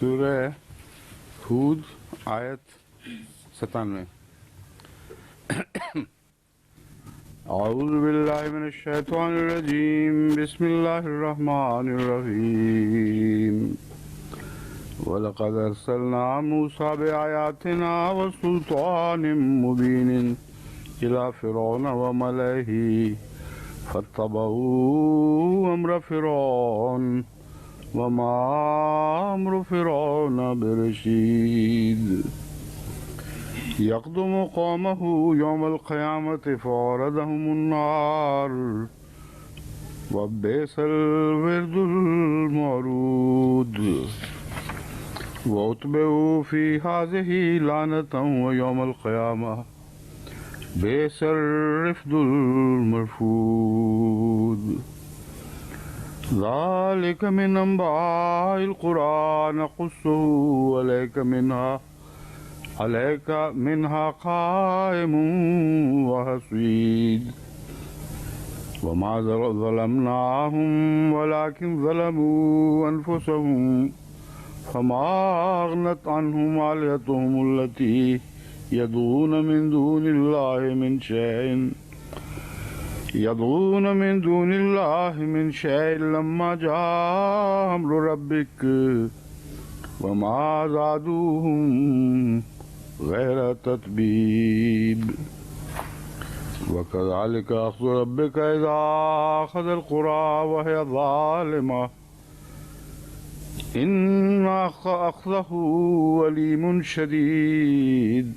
سورہ ہود آیت 97۔ اعوذ باللہ من الشیطان الرجیم، بسم اللہ الرحمن الرحیم۔ وَلَقَدْ أَرْسَلْنَا مُوسَىٰ بِآيَاتِنَا وَسُلْطَانٍ مُّبِينٍ إِلَىٰ فِرْعَوْنَ وَمَلَئِهِ فَاتَّبَعُوا أَمْرَ فِرْعَوْنَ وَمَا أَمْرُ فِرْعَوْنَ بِرَشِيدٍ يَقْدُمُ قَوْمَهُ يَوْمَ الْقِيَامَةِ فَأَوْرَدَهُمُ النَّارَ وَبِئْسَ الْوِرْدُ الْمَوْرُودُ وَأُتْبِعُوا فِي هَٰذِهِ لَعْنَةً وَيَوْمَ الْقِيَامَةِ بِئْسَ الرِّفْدُ الْمَرْفُودُ ذَلِكَ مِنْ أَنْبَاءِ الْقُرَىٰ نَقُصُّهُ عَلَيْكَ مِنْهَا قَائِمٌ وَحَصِيدٌ وَمَا ظَلَمْنَاهُمْ وَلَٰكِنْ ظَلَمُوا أَنفُسَهُمْ فَمَا أَغْنَتْ عَنْهُمْ آلِهَتُهُمُ الَّتِي يَدْعُونَ مِن دُونِ اللَّهِ مِن شَيْءٍ لَمَّا جَاءَ أَمْرُ رَبِّكَ وَمَا زَادُوهُمْ غَيْرَ تَتْبِيبٍ وَكَذَٰلِكَ أَخْذُ رَبِّكَ إِذَا أَخَذَ الْقُرَىٰ وَهِيَ ظَالِمَةٌ إِنَّ أَخْذَهُ أَلِيمٌ شَدِيدٌ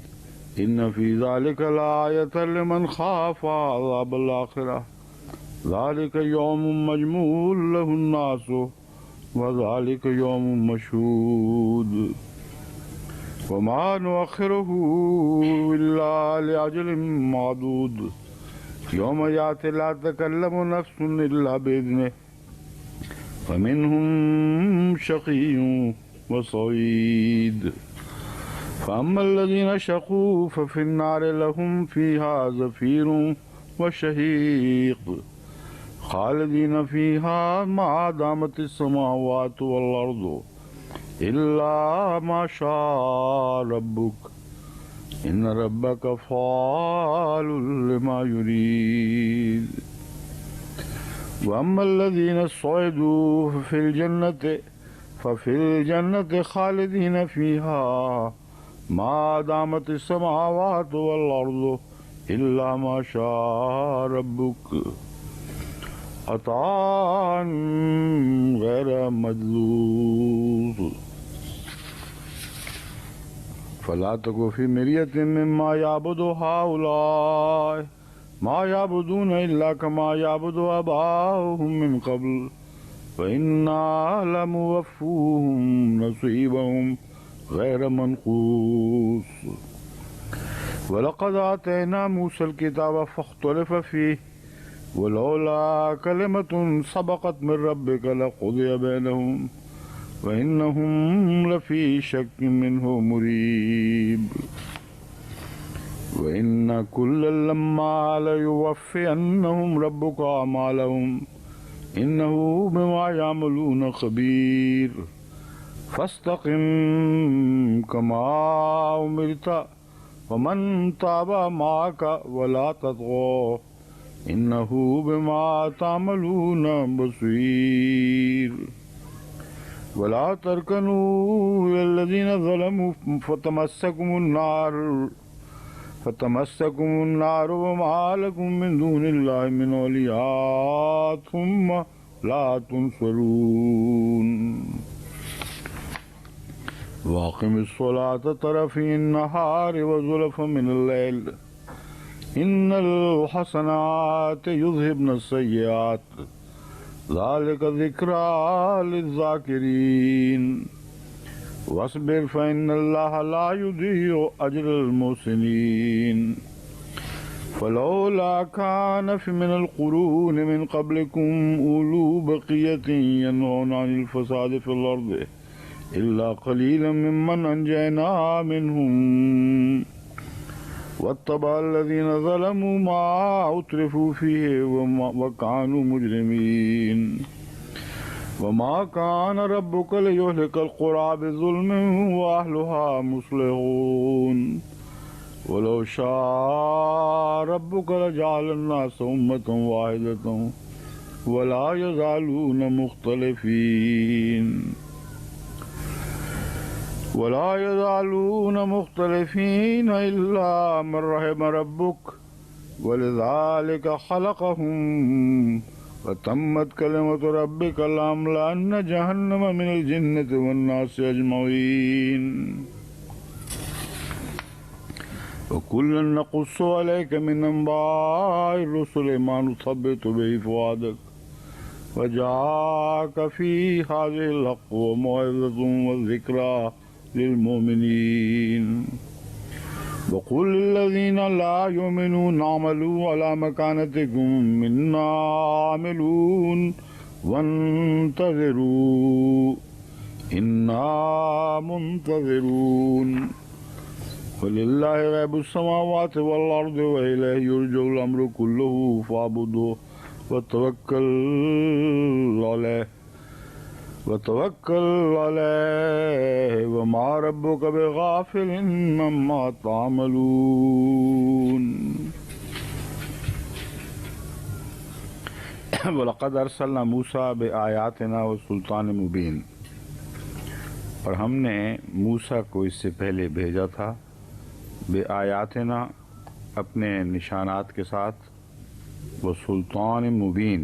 إِنَّ فِي ذَلِكَ لَآيَةً لِمَنْ خَافَ عَذَابَ الْآخِرَةِ ذَلِكَ يَوْمٌ مَّجْمُوعٌ لَهُ النَّاسُ وَذَلِكَ يَوْمٌ مَّشْهُودٌ وَمَا نُؤَخِّرُهُ إِلَّا لِأَجَلٍ مَّعْدُودٍ يَوْمَ يَأْتِي لَا تَكَلَّمُ نَفْسٌ إِلَّا بِإِذْنِهِ فَمِنْهُمْ شَقِيٌّ وَسَعِيدٌ فَأَمَّا الَّذِينَ شَقُوا فَفِي النَّارِ لَهُمْ فِيهَا زَفِيرٌ وَشَهِيقٌ خَالِدِينَ فِيهَا مَا دَامَتِ السَّمَاوَاتُ وَالْأَرْضُ إِلَّا مَا شَاءَ رَبُّكَ إِنَّ رَبَّكَ فَعَّالٌ لِمَا يُرِيدُ وَأَمَّا الَّذِينَ سُعِدُوا فَفِي الْجَنَّةِ خَالِدِينَ فِيهَا مَا دَامَتِ السَّمَاوَاتُ وَالْأَرْضُ إِلَّا مَا شَاءَ رَبُّكَ عَطَاءً غَيْرَ مَجْذُوذٍ فَلَا تَكُ فِي مِرْيَةٍ مِّمَّا يَعْبُدُ هَٰؤُلَاءِ مَا يَعْبُدُونَ إِلَّا كَمَا يَعْبُدُ آبَاؤُهُم مِّن قَبْلُ وَإِنَّا لَمُوَفُّوهُمْ نَصِيبَهُمْ غَيْرَ مَنقُوصٍ وَلَقَدْ آتَيْنَا مُوسَى الْكِتَابَ فَاخْتَلَفَ فِيهِ وَلَوْلَا كَلِمَةٌ سَبَقَتْ مِن رَّبِّكَ لَقُضِيَ بَيْنَهُمْ وَإِنَّهُمْ لَفِي شَكٍّ مِّنْهُ مُرِيبٍ وَإِنَّ كُلًّا لَّمَّا لَيُوَفِّيَنَّهُمْ رَبُّكَ أَعْمَالَهُمْ إِنَّهُ بِمَا يَعْمَلُونَ خَبِيرٌ فَاسْتَقِمْ كَمَا أُمِرْتَ وَمَن تَابَ مَعَكَ وَلَا تَطْغَوْا إِنَّهُ بِمَا تَعْمَلُونَ بَصِيرٌ وَلَا تَرْكَنُوا إِلَى الَّذِينَ ظَلَمُوا فَتَمَسَّكُمُ النَّارُ وَمَا لَكُم مِّن دُونِ اللَّهِ مِنْ أَوْلِيَاءَ ثُمَّ لَا تُنصَرُونَ وَأَقِمِ الصَّلَاةَ طَرَفَيِ النَّهَارِ وَزُلَفًا مِّنَ اللَّيْلِ إِنَّ الْحَسَنَاتِ يُذْهِبْنَ السَّيِّئَاتِ ذَلِكَ ذِكْرَىٰ لِلذَّاكِرِينَ وَاصْبِرْ فَإِنَّ اللَّهَ لَا يُضِيعُ أَجْرَ الْمُحْسِنِينَ فَلَوْلَا كَانَ مِنَ الْقُرُونِ مِن قَبْلِكُمْ أُولُو بَقِيَّةٍ يَنْهَوْنَ عَنِ الْفَسَادِ فِي الْأَرْضِ إِلَّا قَلِيلًا مِّمَّنْ أَنجَيْنَا مِنْهُمْ وَاتَّبَعَ الَّذِينَ ظَلَمُوا مَا أُتْرِفُوا فِيهِ وَكَانُوا مُجْرِمِينَ وما كان ربك ليهلك القرى بظلم وأهلها مصلحون ولو شاء ربك لجعل الناس أمة واحدة ولا يزالون مختلفين إلا من رحم ربك ولذلك خلقهم وتمت كلمة ربك لأملأن جهنم من الجنة والناس أجمعين وكلا نقص عليك من أنباء الرسل ما نثبت به فؤادك وجاءك في هذه الحق وموعظة وذكرى للمؤمنين وقل للذين لا يؤمنون اعملوا على مكانتكم إنا عاملون وانتظروا إنا منتظرون ولله غيب السماوات والأرض وإليه يرجع الأمر كله فاعبده وتوكل عليه وما ربك بغافل عما تعملون وَلَقَدْ أَرْسَلْنَا مُوسَىٰ بِآيَاتِنَا وَسُلْطَانٍ مُبِينٍ، اور ہم نے موسیٰ کو اس سے پہلے بھیجا تھا بِآیاتنا اپنے نشانات کے ساتھ، وسلطان مبین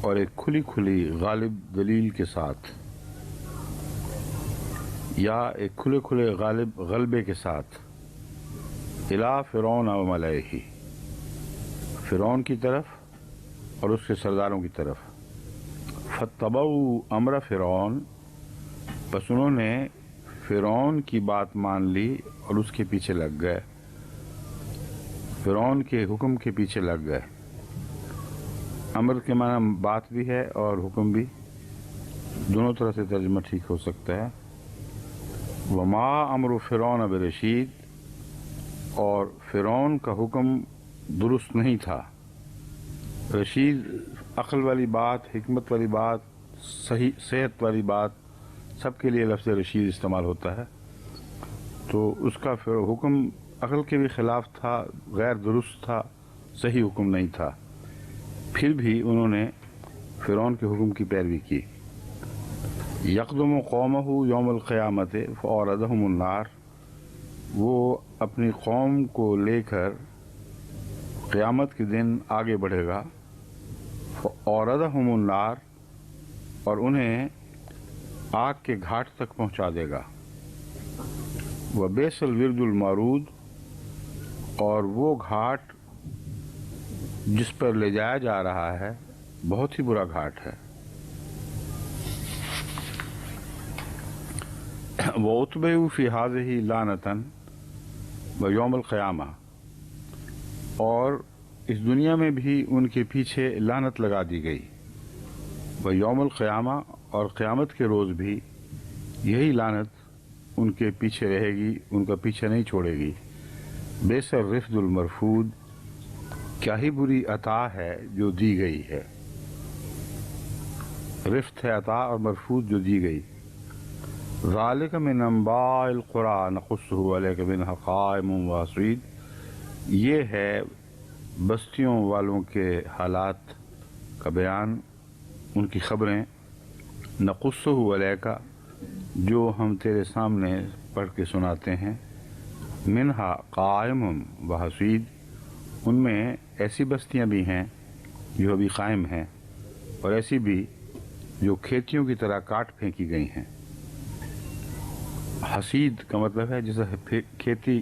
اور ایک کھلی کھلی غالب دلیل کے ساتھ، یا ایک کھلے کھلے غلبے کے ساتھ، الی فرعون و ملئہ، فرعون کی طرف اور اس کے سرداروں کی طرف، فاتبعوا امر فرعون، بس انہوں نے فرعون کی بات مان لی اور اس کے پیچھے لگ گئے، فرعون کے حکم کے پیچھے لگ گئے۔ امر کے معنی بات بھی ہے اور حکم بھی، دونوں طرح سے ترجمہ ٹھیک ہو سکتا ہے۔ وما امر فرعون برشید، اور فرعون کا حکم درست نہیں تھا۔ رشید عقل والی بات، حکمت والی بات، صحیح صحت والی بات، سب کے لیے لفظ رشید استعمال ہوتا ہے، تو اس کا حکم عقل کے بھی خلاف تھا، غیر درست تھا، صحیح حکم نہیں تھا، پھر بھی انہوں نے فرعون کے حکم کی پیروی کی۔ یقدم قومہ یوم القیامت فاوردہم النار، وہ اپنی قوم کو لے کر قیامت کے دن آگے بڑھے گا، فاوردہم النار، اور انہیں آگ کے گھاٹ تک پہنچا دے گا۔ وبئس الورد المورود، اور وہ گھاٹ جس پر لے جایا جا رہا ہے بہت ہی برا گھاٹ ہے۔ وَأُتْبِعُوا فِي هَٰذِهِ لَعْنَةً وَيَوْمَ الْقِيَامَةِ، اور اس دنیا میں بھی ان کے پیچھے لعنت لگا دی گئی، وَيَوْمَ الْقِيَامَةِ، اور قیامت کے روز بھی یہی لعنت ان کے پیچھے رہے گی، ان کا پیچھے نہیں چھوڑے گی۔ بئس الرفد المرفود، کیا ہی بری عطا ہے جو دی گئی ہے، رفت ہے عطا اور مرفوض جو دی گئی۔ ذالک من انباء القری نقصہ علیک منہا قائم وحصید، یہ ہے بستیوں والوں کے حالات کا بیان، ان کی خبریں، نقصہ علیک، جو ہم تیرے سامنے پڑھ کے سناتے ہیں، منہا قائم وحصید، ان میں ایسی بستیاں بھی ہیں جو ابھی قائم ہیں، اور ایسی بھی جو کھیتیوں کی طرح کاٹ پھینکی گئی ہیں۔ حسید کا مطلب ہے جیسے کھیتی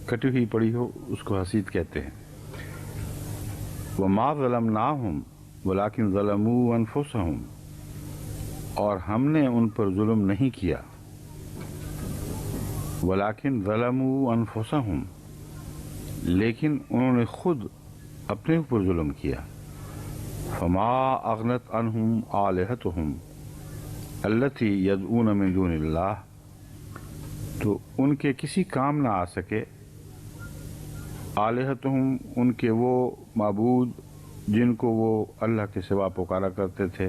کٹی ہوئی پڑی ہو، اس کو حسید کہتے ہیں۔ وَمَا ظَلَمْنَاهُمْ وَلَٰكِنْ ظَلَمُوا أَنفُسَهُمْ، اور ہم نے ان پر ظلم نہیں کیا، وَلَٰكِنْ ظَلَمُوا أَنفُسَهُمْ، لیکن انہوں نے خود اپنے اوپر ظلم کیا۔ فما اغنت عنہم آلہتہم التی یدعون من دون اللہ، تو ان کے کسی کام نہ آ سکے، آلہتہم، ان کے وہ معبود جن کو وہ اللہ کے سوا پکارا کرتے تھے،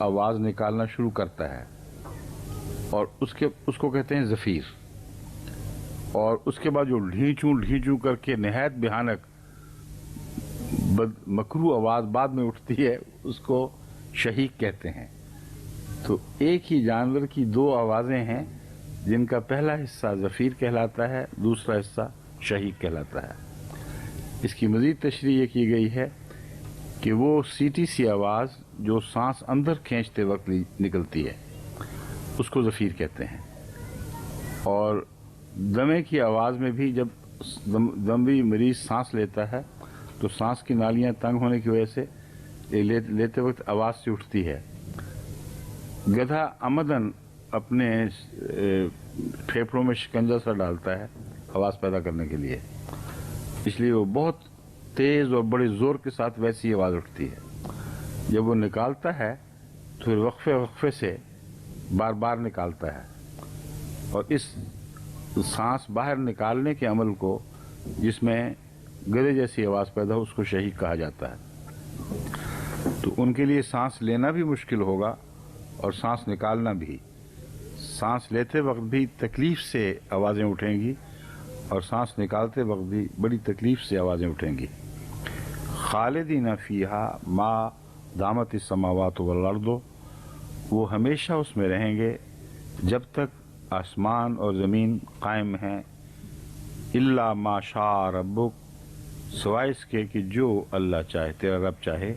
آواز نکالنا شروع کرتا ہے اور اس کو کہتے ہیں زفیر، اور اس کے بعد جو ڈھینچوں کر کے نہایت بھیانک مکروہ آواز بعد میں اٹھتی ہے اس کو شہیق کہتے ہیں۔ تو ایک ہی جانور کی دو آوازیں ہیں جن کا پہلا حصہ زفیر کہلاتا ہے، دوسرا حصہ شہیق کہلاتا ہے۔ اس کی مزید تشریح یہ کی گئی ہے کہ وہ سیٹی سی آواز جو سانس اندر کھینچتے وقت نکلتی ہے اس کو زفیر کہتے ہیں، اور دمے کی آواز میں بھی جب دموی مریض سانس لیتا ہے تو سانس کی نالیاں تنگ ہونے کی وجہ سے لیتے وقت آواز سے اٹھتی ہے۔ گدھا عمدن اپنے پھیپھڑوں میں شکنجہ سا ڈالتا ہے آواز پیدا کرنے کے لیے، اس لیے وہ بہت تیز اور بڑے زور کے ساتھ ویسی آواز اٹھتی ہے۔ جب وہ نکالتا ہے تو پھر وقفے سے بار بار نکالتا ہے، اور اس سانس باہر نکالنے کے عمل کو جس میں گدھے جیسی آواز پیدا ہو اس کو شہیق کہا جاتا ہے۔ تو ان کے لیے سانس لینا بھی مشکل ہوگا اور سانس نکالنا بھی۔ سانس لیتے وقت بھی تکلیف سے آوازیں اٹھیں گی اور سانس نکالتے وقت بھی بڑی تکلیف سے آوازیں اٹھیں گی۔ خالدین فیہا ما دامت السماوات والارض، وہ ہمیشہ اس میں رہیں گے جب تک آسمان اور زمین قائم ہیں، الا ما شاء ربک، سوائے اس کے کہ جو اللہ چاہے، تیرا رب چاہے۔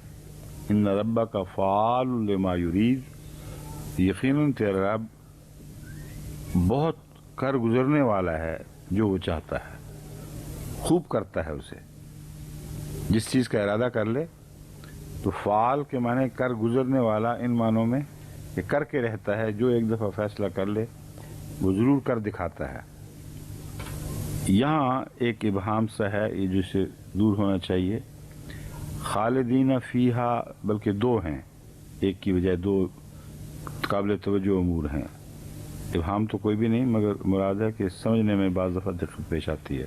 ان ربک فعال لما یرید، یقیناً تیرا رب بہت کر گزرنے والا ہے جو وہ چاہتا ہے، خوب کرتا ہے اسے۔ جس چیز کا ارادہ کر لے تو فعال کے معنی کر گزرنے والا ان معنوں میں کہ کر کے رہتا ہے، جو ایک دفعہ فیصلہ کر لے وہ ضرور کر دکھاتا ہے۔ یہاں ایک ابہام سا ہے یہ جسے دور ہونا چاہیے۔ خالدین فیہا بلکہ دو ہیں، ایک کی بجائے دو قابل توجہ امور ہیں۔ ابہام تو کوئی بھی نہیں، مگر مراد ہے کہ سمجھنے میں بعض دفعہ دقت پیش آتی ہے۔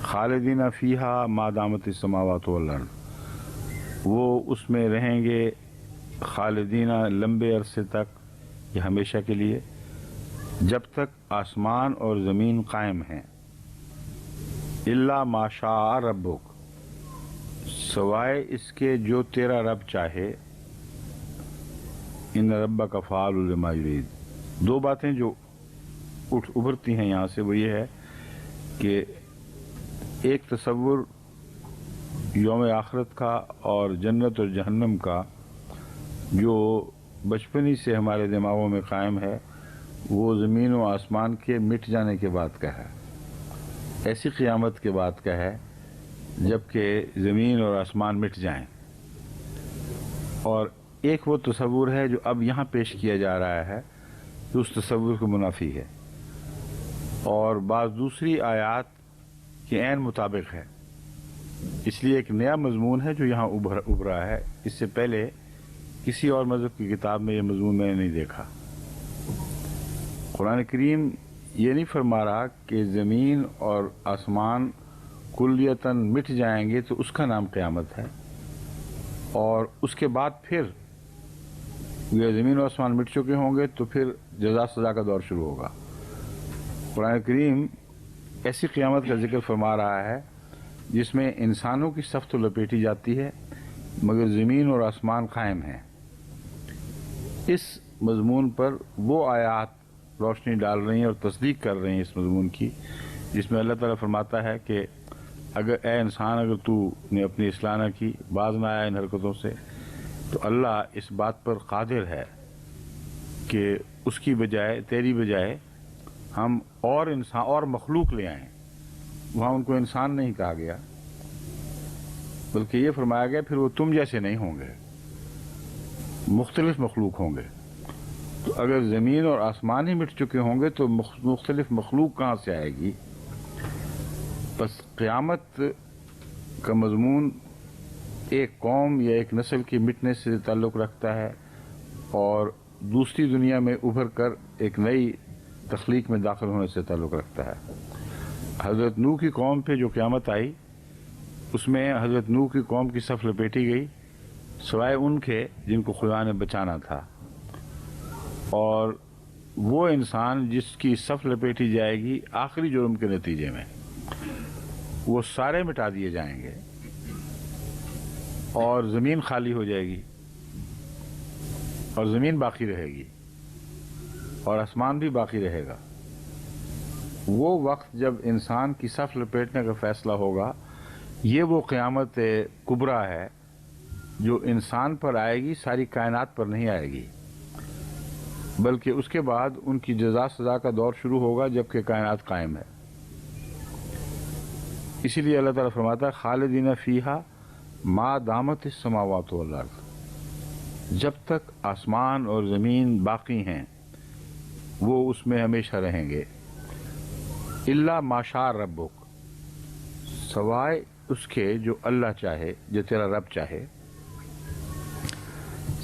خالدین فیہا ما دامت السماوات والارض، وہ اس میں رہیں گے خالدین لمبے عرصے تک یا ہمیشہ کے لیے، جب تک آسمان اور زمین قائم ہیں۔ الا ما شاء ربک، سوائے اس کے جو تیرا رب چاہے۔ ان ربک فعال لما یرید، دو باتیں جو ابھرتی ہیں یہاں سے وہ یہ ہے کہ ایک تصور یوم آخرت کا اور جنت اور جہنم کا جو بچپنی سے ہمارے دماغوں میں قائم ہے، وہ زمین و آسمان کے مٹ جانے کے بعد کا ہے، ایسی قیامت کے بعد کا ہے جب کہ زمین اور آسمان مٹ جائیں۔ اور ایک وہ تصور ہے جو اب یہاں پیش کیا جا رہا ہے جو اس تصور کو منافی ہے، اور بعض دوسری آیات کے عین مطابق ہے۔ اس لیے ایک نیا مضمون ہے جو یہاں ابھرا ہے، اس سے پہلے کسی اور مذہب کی کتاب میں یہ مضمون میں نے نہیں دیکھا۔ قرآن کریم یہ نہیں فرما رہا کہ زمین اور آسمان کلیتاً مٹ جائیں گے تو اس کا نام قیامت ہے، اور اس کے بعد پھر یہ زمین و آسمان مٹ چکے ہوں گے تو پھر جزا سزا کا دور شروع ہوگا۔ قرآن کریم ایسی قیامت کا ذکر فرما رہا ہے جس میں انسانوں کی صف تو لپیٹی جاتی ہے مگر زمین اور آسمان قائم ہیں۔ اس مضمون پر وہ آیات روشنی ڈال رہی ہیں اور تصدیق کر رہی ہیں اس مضمون کی، جس میں اللہ تعالیٰ فرماتا ہے کہ اگر اے انسان اگر تو نے اپنی اصلاح نہ کی، باز نہ آیا ان حرکتوں سے، تو اللہ اس بات پر قادر ہے کہ اس کی بجائے تیری بجائے ہم اور انسان اور مخلوق لے آئیں۔ وہاں ان کو انسان نہیں کہا گیا بلکہ یہ فرمایا گیا پھر وہ تم جیسے نہیں ہوں گے، مختلف مخلوق ہوں گے۔ تو اگر زمین اور آسمان ہی مٹ چکے ہوں گے تو مختلف مخلوق کہاں سے آئے گی؟ بس قیامت کا مضمون ایک قوم یا ایک نسل کی مٹنے سے تعلق رکھتا ہے اور دوسری دنیا میں ابھر کر ایک نئی تخلیق میں داخل ہونے سے تعلق رکھتا ہے۔ حضرت نوح کی قوم پہ جو قیامت آئی اس میں حضرت نوح کی قوم کی صف لپیٹی گئی، سوائے ان کے جن کو خدا نے بچانا تھا، اور وہ انسان جس کی صف لپیٹی جائے گی آخری جرم کے نتیجے میں، وہ سارے مٹا دیے جائیں گے اور زمین خالی ہو جائے گی اور زمین باقی رہے گی اور آسمان بھی باقی رہے گا۔ وہ وقت جب انسان کی صف لپیٹنے کا فیصلہ ہوگا، یہ وہ قیامت کبریٰ ہے جو انسان پر آئے گی، ساری کائنات پر نہیں آئے گی، بلکہ اس کے بعد ان کی جزا سزا کا دور شروع ہوگا جبکہ کائنات قائم ہے۔ اسی لیے اللہ تعالیٰ فرماتا ہے خالدین فیہا ما دامت السماوات والارض، جب تک آسمان اور زمین باقی ہیں وہ اس میں ہمیشہ رہیں گے، الا ما شاء ربک، سوائے اس کے جو اللہ چاہے، جو تیرا رب چاہے۔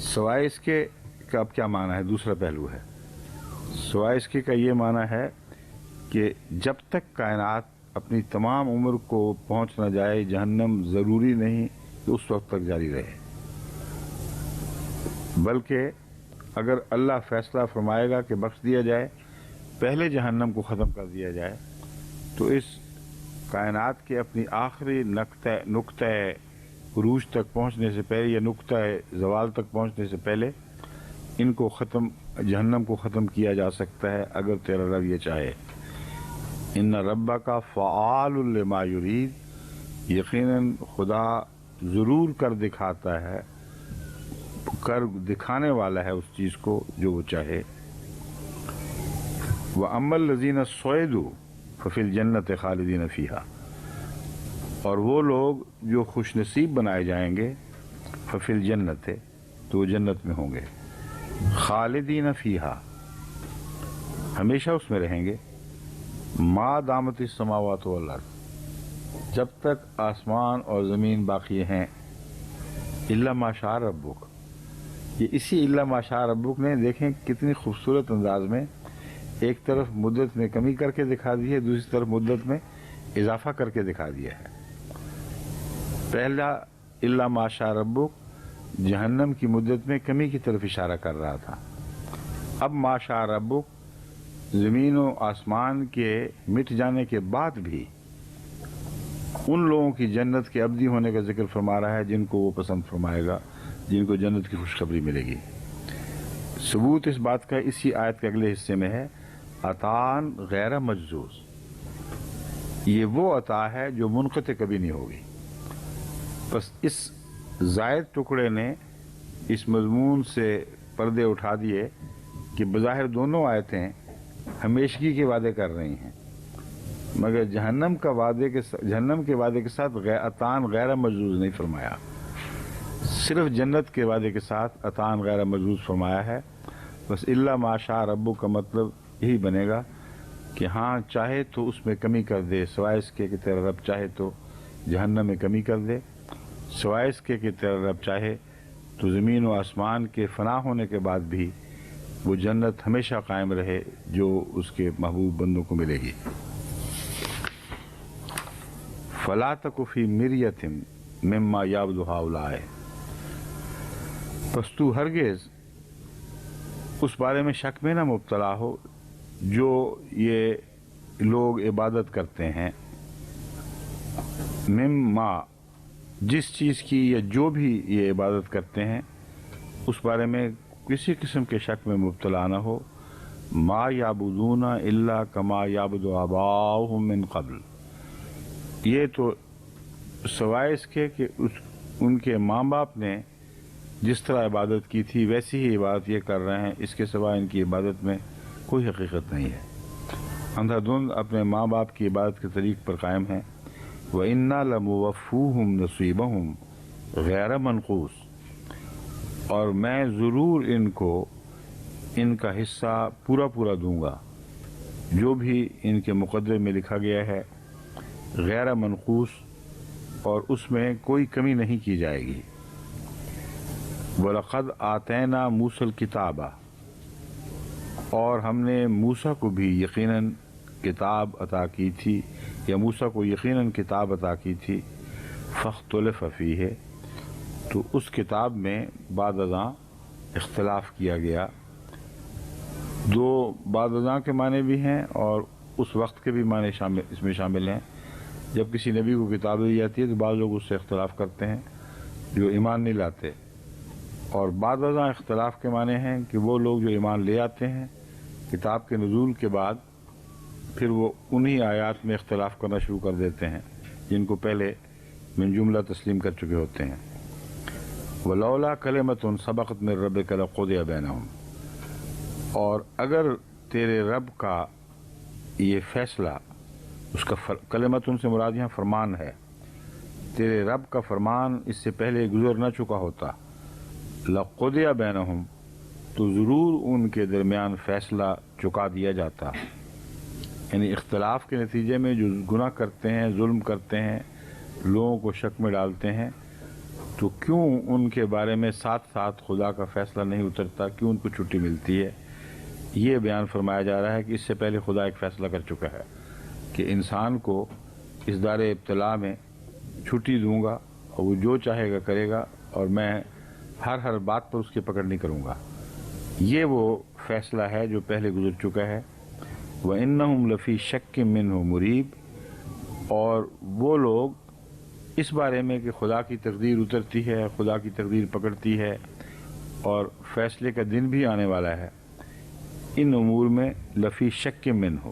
سوائے اس کے کا اب کیا معنی ہے؟ دوسرا پہلو ہے سوائے اس کے کا یہ معنی ہے کہ جب تک کائنات اپنی تمام عمر کو پہنچ نہ جائے جہنم ضروری نہیں کہ اس وقت تک جاری رہے، بلکہ اگر اللہ فیصلہ فرمائے گا کہ بخش دیا جائے، پہلے جہنم کو ختم کر دیا جائے، تو اس کائنات کے اپنی آخری نقطہ عروج تک پہنچنے سے پہلے یا نقطہ زوال تک پہنچنے سے پہلے ان کو جہنم کو ختم کیا جا سکتا ہے اگر تیرا رب یہ چاہے۔ ان ربک فعال لما یرید، یقیناً خدا ضرور کر دکھاتا ہے، کر دکھانے والا ہے اس چیز کو جو وہ چاہے۔ وَأَمَّا الَّذِينَ سُعِدُوا فَفِي الْجَنَّةِ خَالِدِينَ فِيهَا، اور وہ لوگ جو خوش نصیب بنائے جائیں گے، فَفِي الْجَنَّةِ، تو وہ جنت میں ہوں گے، خالدین فیہا، ہمیشہ اس میں رہیں گے، ما دامت السماوات والارض، جب تک آسمان اور زمین باقی ہیں، الا ما شاء ربک۔ یہ اسی الا ما شاء ربک نے دیکھیں کتنی خوبصورت انداز میں ایک طرف مدت میں کمی کر کے دکھا دی ہے، دوسری طرف مدت میں اضافہ کر کے دکھا دیا ہے۔ پہلا الا ما شاء ربک جہنم کی مدت میں کمی کی طرف اشارہ کر رہا تھا، اب ما شاء ربک زمین و آسمان کے مٹ جانے کے بعد بھی ان لوگوں کی جنت کے ابدی ہونے کا ذکر فرما رہا ہے جن کو وہ پسند فرمائے گا، جن کو جنت کی خوشخبری ملے گی۔ ثبوت اس بات کا اسی آیت کے اگلے حصے میں ہے، عطاءً غیر مجزوز، یہ وہ عطا ہے جو منقطع کبھی نہیں ہوگی۔ بس اس زائد ٹکڑے نے اس مضمون سے پردے اٹھا دیے کہ بظاہر دونوں آیتیں ہمیشگی کے وعدے کر رہی ہیں، مگر جہنم کے وعدے کے ساتھ عطاءً غیر مجزوز نہیں فرمایا، صرف جنت کے وعدے کے ساتھ عطاءً غیر مجزوز فرمایا ہے۔ بس الا ما شاء ربک کا مطلب یہی بنے گا کہ ہاں چاہے تو اس میں کمی کر دے، سوائے اس کے کہ تیرا رب چاہے تو جہنم میں کمی کر دے، سوائے اس کے کہ تیرا رب چاہے تو زمین و آسمان کے فنا ہونے کے بعد بھی وہ جنت ہمیشہ قائم رہے جو اس کے محبوب بندوں کو ملے گی۔ فَلَا تَكُ فِي مِرْيَةٍ مِّمَّا يَعْبُدُ هَؤُلَاءِ، پس تو ہرگز اس بارے میں شک میں نہ مبتلا ہو جو یہ لوگ عبادت کرتے ہیں، مما، جس چیز کی یا جو بھی یہ عبادت کرتے ہیں اس بارے میں کسی قسم کے شک میں مبتلا نہ ہو۔ ما یعبدون الا کما یعبد آباؤہم من قبل، یہ تو سوائے اس کے کہ ان کے ماں باپ نے جس طرح عبادت کی تھی ویسی ہی عبادت یہ کر رہے ہیں، اس کے سوا ان کی عبادت میں کوئی حقیقت نہیں ہے، اندھا دھند اپنے ماں باپ کی عبادت کے طریق پر قائم ہیں۔ وَإِنَّا لَمُوَفُّوهُمْ نَصِيبَهُمْ غیر منقوص، اور میں ضرور ان کو ان کا حصہ پورا پورا دوں گا، جو بھی ان کے مقدر میں لکھا گیا ہے، غیر منقوص، اور اس میں کوئی کمی نہیں کی جائے گی۔ وَلَقَدْ آتَيْنَا مُوسَى الْكِتَابَ، اور ہم نے موسیٰ کو بھی یقیناً کتاب عطا کی تھی، یا موسیٰ کو یقیناً کتاب عطا کی تھی، فَاخْتُلِفَ فِيهِ، تو اس کتاب میں بعد ازاں اختلاف کیا گیا. دو بعد ازاں کے معنی بھی ہیں اور اس وقت کے بھی معنی اس میں شامل ہیں. جب کسی نبی کو کتاب دی جاتی ہے تو بعض لوگ اس سے اختلاف کرتے ہیں جو ایمان نہیں لاتے، اور بعد ازاں اختلاف کے معنی ہیں کہ وہ لوگ جو ایمان لے آتے ہیں کتاب کے نزول کے بعد، پھر وہ انہی آیات میں اختلاف کرنا شروع کر دیتے ہیں جن کو پہلے من جملہ تسلیم کر چکے ہوتے ہیں. وَلَوْلَا كَلِمَةٌ سَبَقَتْ مِن رَّبِّكَ لَقُضِيَ بَيْنَهُمْ، اور اگر تیرے رب کا یہ فیصلہ، اس کا کلمتن سے مراد یہاں فرمان ہے، تیرے رب کا فرمان اس سے پہلے گزر نہ چکا ہوتا، لَقُضِيَ بَيْنَهُمْ، تو ضرور ان کے درمیان فیصلہ چکا دیا جاتا. یعنی اختلاف کے نتیجے میں جو گناہ کرتے ہیں، ظلم کرتے ہیں، لوگوں کو شک میں ڈالتے ہیں، تو کیوں ان کے بارے میں ساتھ ساتھ خدا کا فیصلہ نہیں اترتا، کیوں ان کو چھٹی ملتی ہے؟ یہ بیان فرمایا جا رہا ہے کہ اس سے پہلے خدا ایک فیصلہ کر چکا ہے کہ انسان کو اس دار ابتلا میں چھٹی دوں گا اور وہ جو چاہے گا کرے گا، اور میں ہر بات پر اس کی پکڑ نہیں کروں گا. یہ وہ فیصلہ ہے جو پہلے گزر چکا ہے. وَإِنَّهُمْ لَفِي شَكٍّ مِّنْهُ مُرِيبٍ، اور وہ لوگ اس بارے میں کہ خدا کی تقدیر اترتی ہے، خدا کی تقدیر پکڑتی ہے اور فیصلے کا دن بھی آنے والا ہے، ان امور میں لفی شک منہ،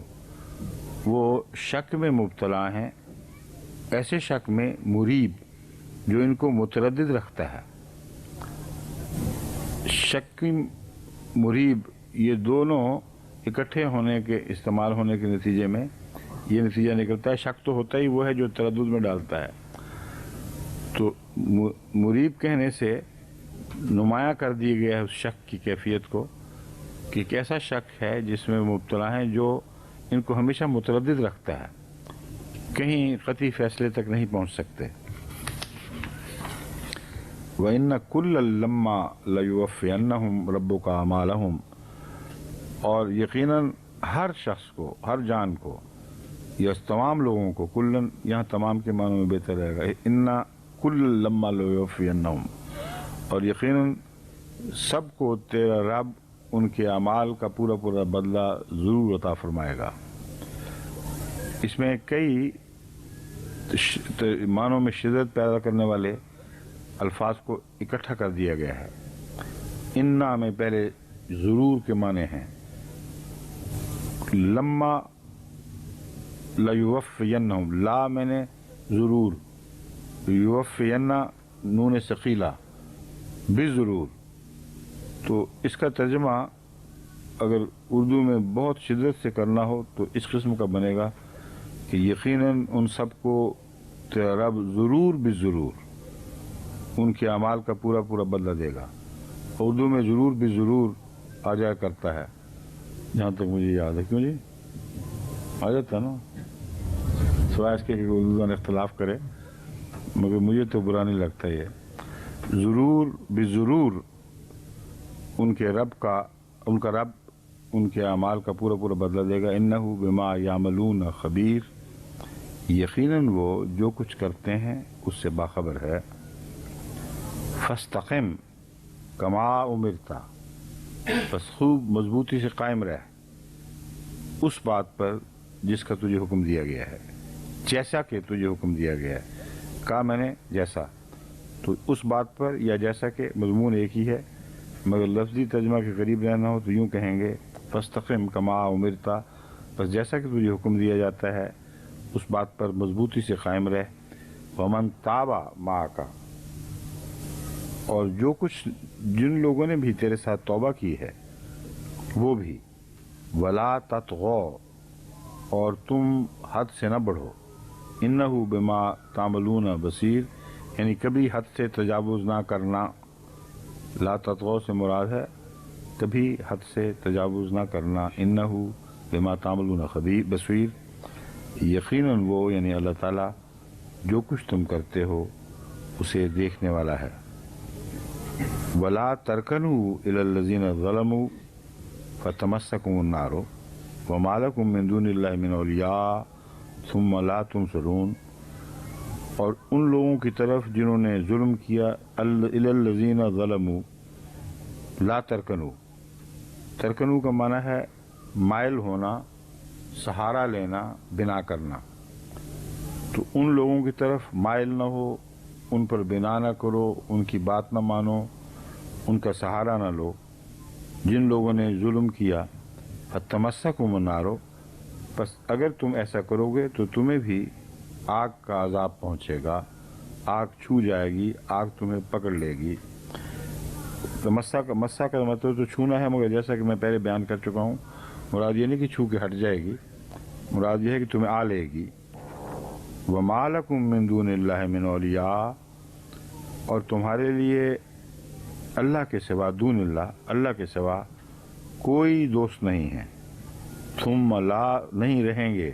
وہ شک میں مبتلا ہیں، ایسے شک میں مریب جو ان کو متردد رکھتا ہے. شک مریب یہ دونوں اکٹھے ہونے کے، استعمال ہونے کے نتیجے میں یہ نتیجہ نکلتا ہے. شک تو ہوتا ہی وہ ہے جو تردد میں ڈالتا ہے، تو مریب کہنے سے نمایاں کر دیا گیا ہے اس شک کی کیفیت کو کہ ایک ایسا شک ہے جس میں مبتلا ہیں جو ان کو ہمیشہ متردد رکھتا ہے، کہیں قطعی فیصلے تک نہیں پہنچ سکتے. وَإِنَّ كُلًّا لَمَّا لَيُوَفِّيَنَّهُمْ رَبُّكَ أَعْمَالَهُمْ، اور یقیناً ہر شخص کو، ہر جان کو، یا تمام لوگوں کو، کلن یہاں تمام کے معنوں میں بہتر رہے گا، اِنَّ كُلًّا لَمَّا لَيُوَفِّيَنَّهُمْ، اور یقیناً سب کو تیرا رب ان کے اعمال کا پورا پورا بدلہ ضرور عطا فرمائے گا. اس میں کئی معنوں میں شدت پیدا کرنے والے الفاظ کو اکٹھا کر دیا گیا ہے. انا میں پہلے ضرور کے معنی ہیں، لما لیوفینہم، لا میں نے ضرور، یوفینا نون ثقیلہ بضرور. تو اس کا ترجمہ اگر اردو میں بہت شدت سے کرنا ہو تو اس قسم کا بنے گا کہ یقیناً ان سب کو تیرا رب ضرور بضرور ان کے اعمال کا پورا پورا بدلہ دے گا. اردو میں ضرور بضرور آ جایا کرتا ہے جہاں تک مجھے یاد ہے. کیوں جی آ جاتا نا، سوائے اس کے کہ اردو نے اختلاف کرے، مگر مجھے تو برا نہیں لگتا. یہ ضرور بضرور ان کے رب کا، ان کا رب ان کے اعمال کا پورا پورا بدلہ دے گا. انہ بما یعملون خبیر، یقیناً وہ جو کچھ کرتے ہیں اس سے باخبر ہے. فاستقم کما امرتا، بس خوب مضبوطی سے قائم رہ اس بات پر جس کا تجھے حکم دیا گیا ہے، جیسا کہ تجھے حکم دیا گیا ہے. کہا میں نے جیسا، تو اس بات پر یا جیسا کہ مضمون ایک ہی ہے، مگر لفظی ترجمہ کے قریب رہنا ہو تو یوں کہیں گے فاستقم کما امرتا، بس جیسا کہ تجھے حکم دیا جاتا ہے اس بات پر مضبوطی سے قائم رہ. ومن تاب معک، اور جو کچھ جن لوگوں نے بھی تیرے ساتھ توبہ کی ہے وہ بھی. ولا تطغوا، اور تم حد سے نہ بڑھو. انہ بما تعملون بصیر، یعنی کبھی حد سے تجاوز نہ کرنا. لا تطغوا سے مراد ہے کبھی حد سے تجاوز نہ کرنا. انہ بما تعملون بصیر، یقیناً وہ یعنی اللہ تعالیٰ جو کچھ تم کرتے ہو اسے دیکھنے والا ہے. ولا ترکنوا الی الذین ظلموا فتمسکم النار وما لکم من دون اللہ من اولیاء ثم لا تنصرون، اور ان لوگوں کی طرف جنہوں نے ظلم کیا، الذین ظلموا لا ترکنو، ترکنو کا معنی ہے مائل ہونا، سہارا لینا، بنا کرنا، تو ان لوگوں کی طرف مائل نہ ہو، ان پر بنا نہ کرو، ان کی بات نہ مانو، ان کا سہارا نہ لو، جن لوگوں نے ظلم کیا، فتمسکم النار، بس اگر تم ایسا کرو گے تو تمہیں بھی آگ کا عذاب پہنچے گا، آگ چھو جائے گی، آگ تمہیں پکڑ لے گی۔ تو مسا کا مطلب تو چھونا ہے، مگر جیسا کہ میں پہلے بیان کر چکا ہوں، مراد یہ نہیں کہ چھو کے ہٹ جائے گی، مراد یہ ہے کہ تمہیں آ لے گی۔ وَمَا لَكُم مِّن دُونِ اللَّهِ مِنْ أَوْلِيَاءَ، اور تمہارے لیے اللہ کے سوا، دون اللہ، اللہ کے سوا کوئی دوست نہیں ہے۔ ثم لا، نہیں رہیں گے،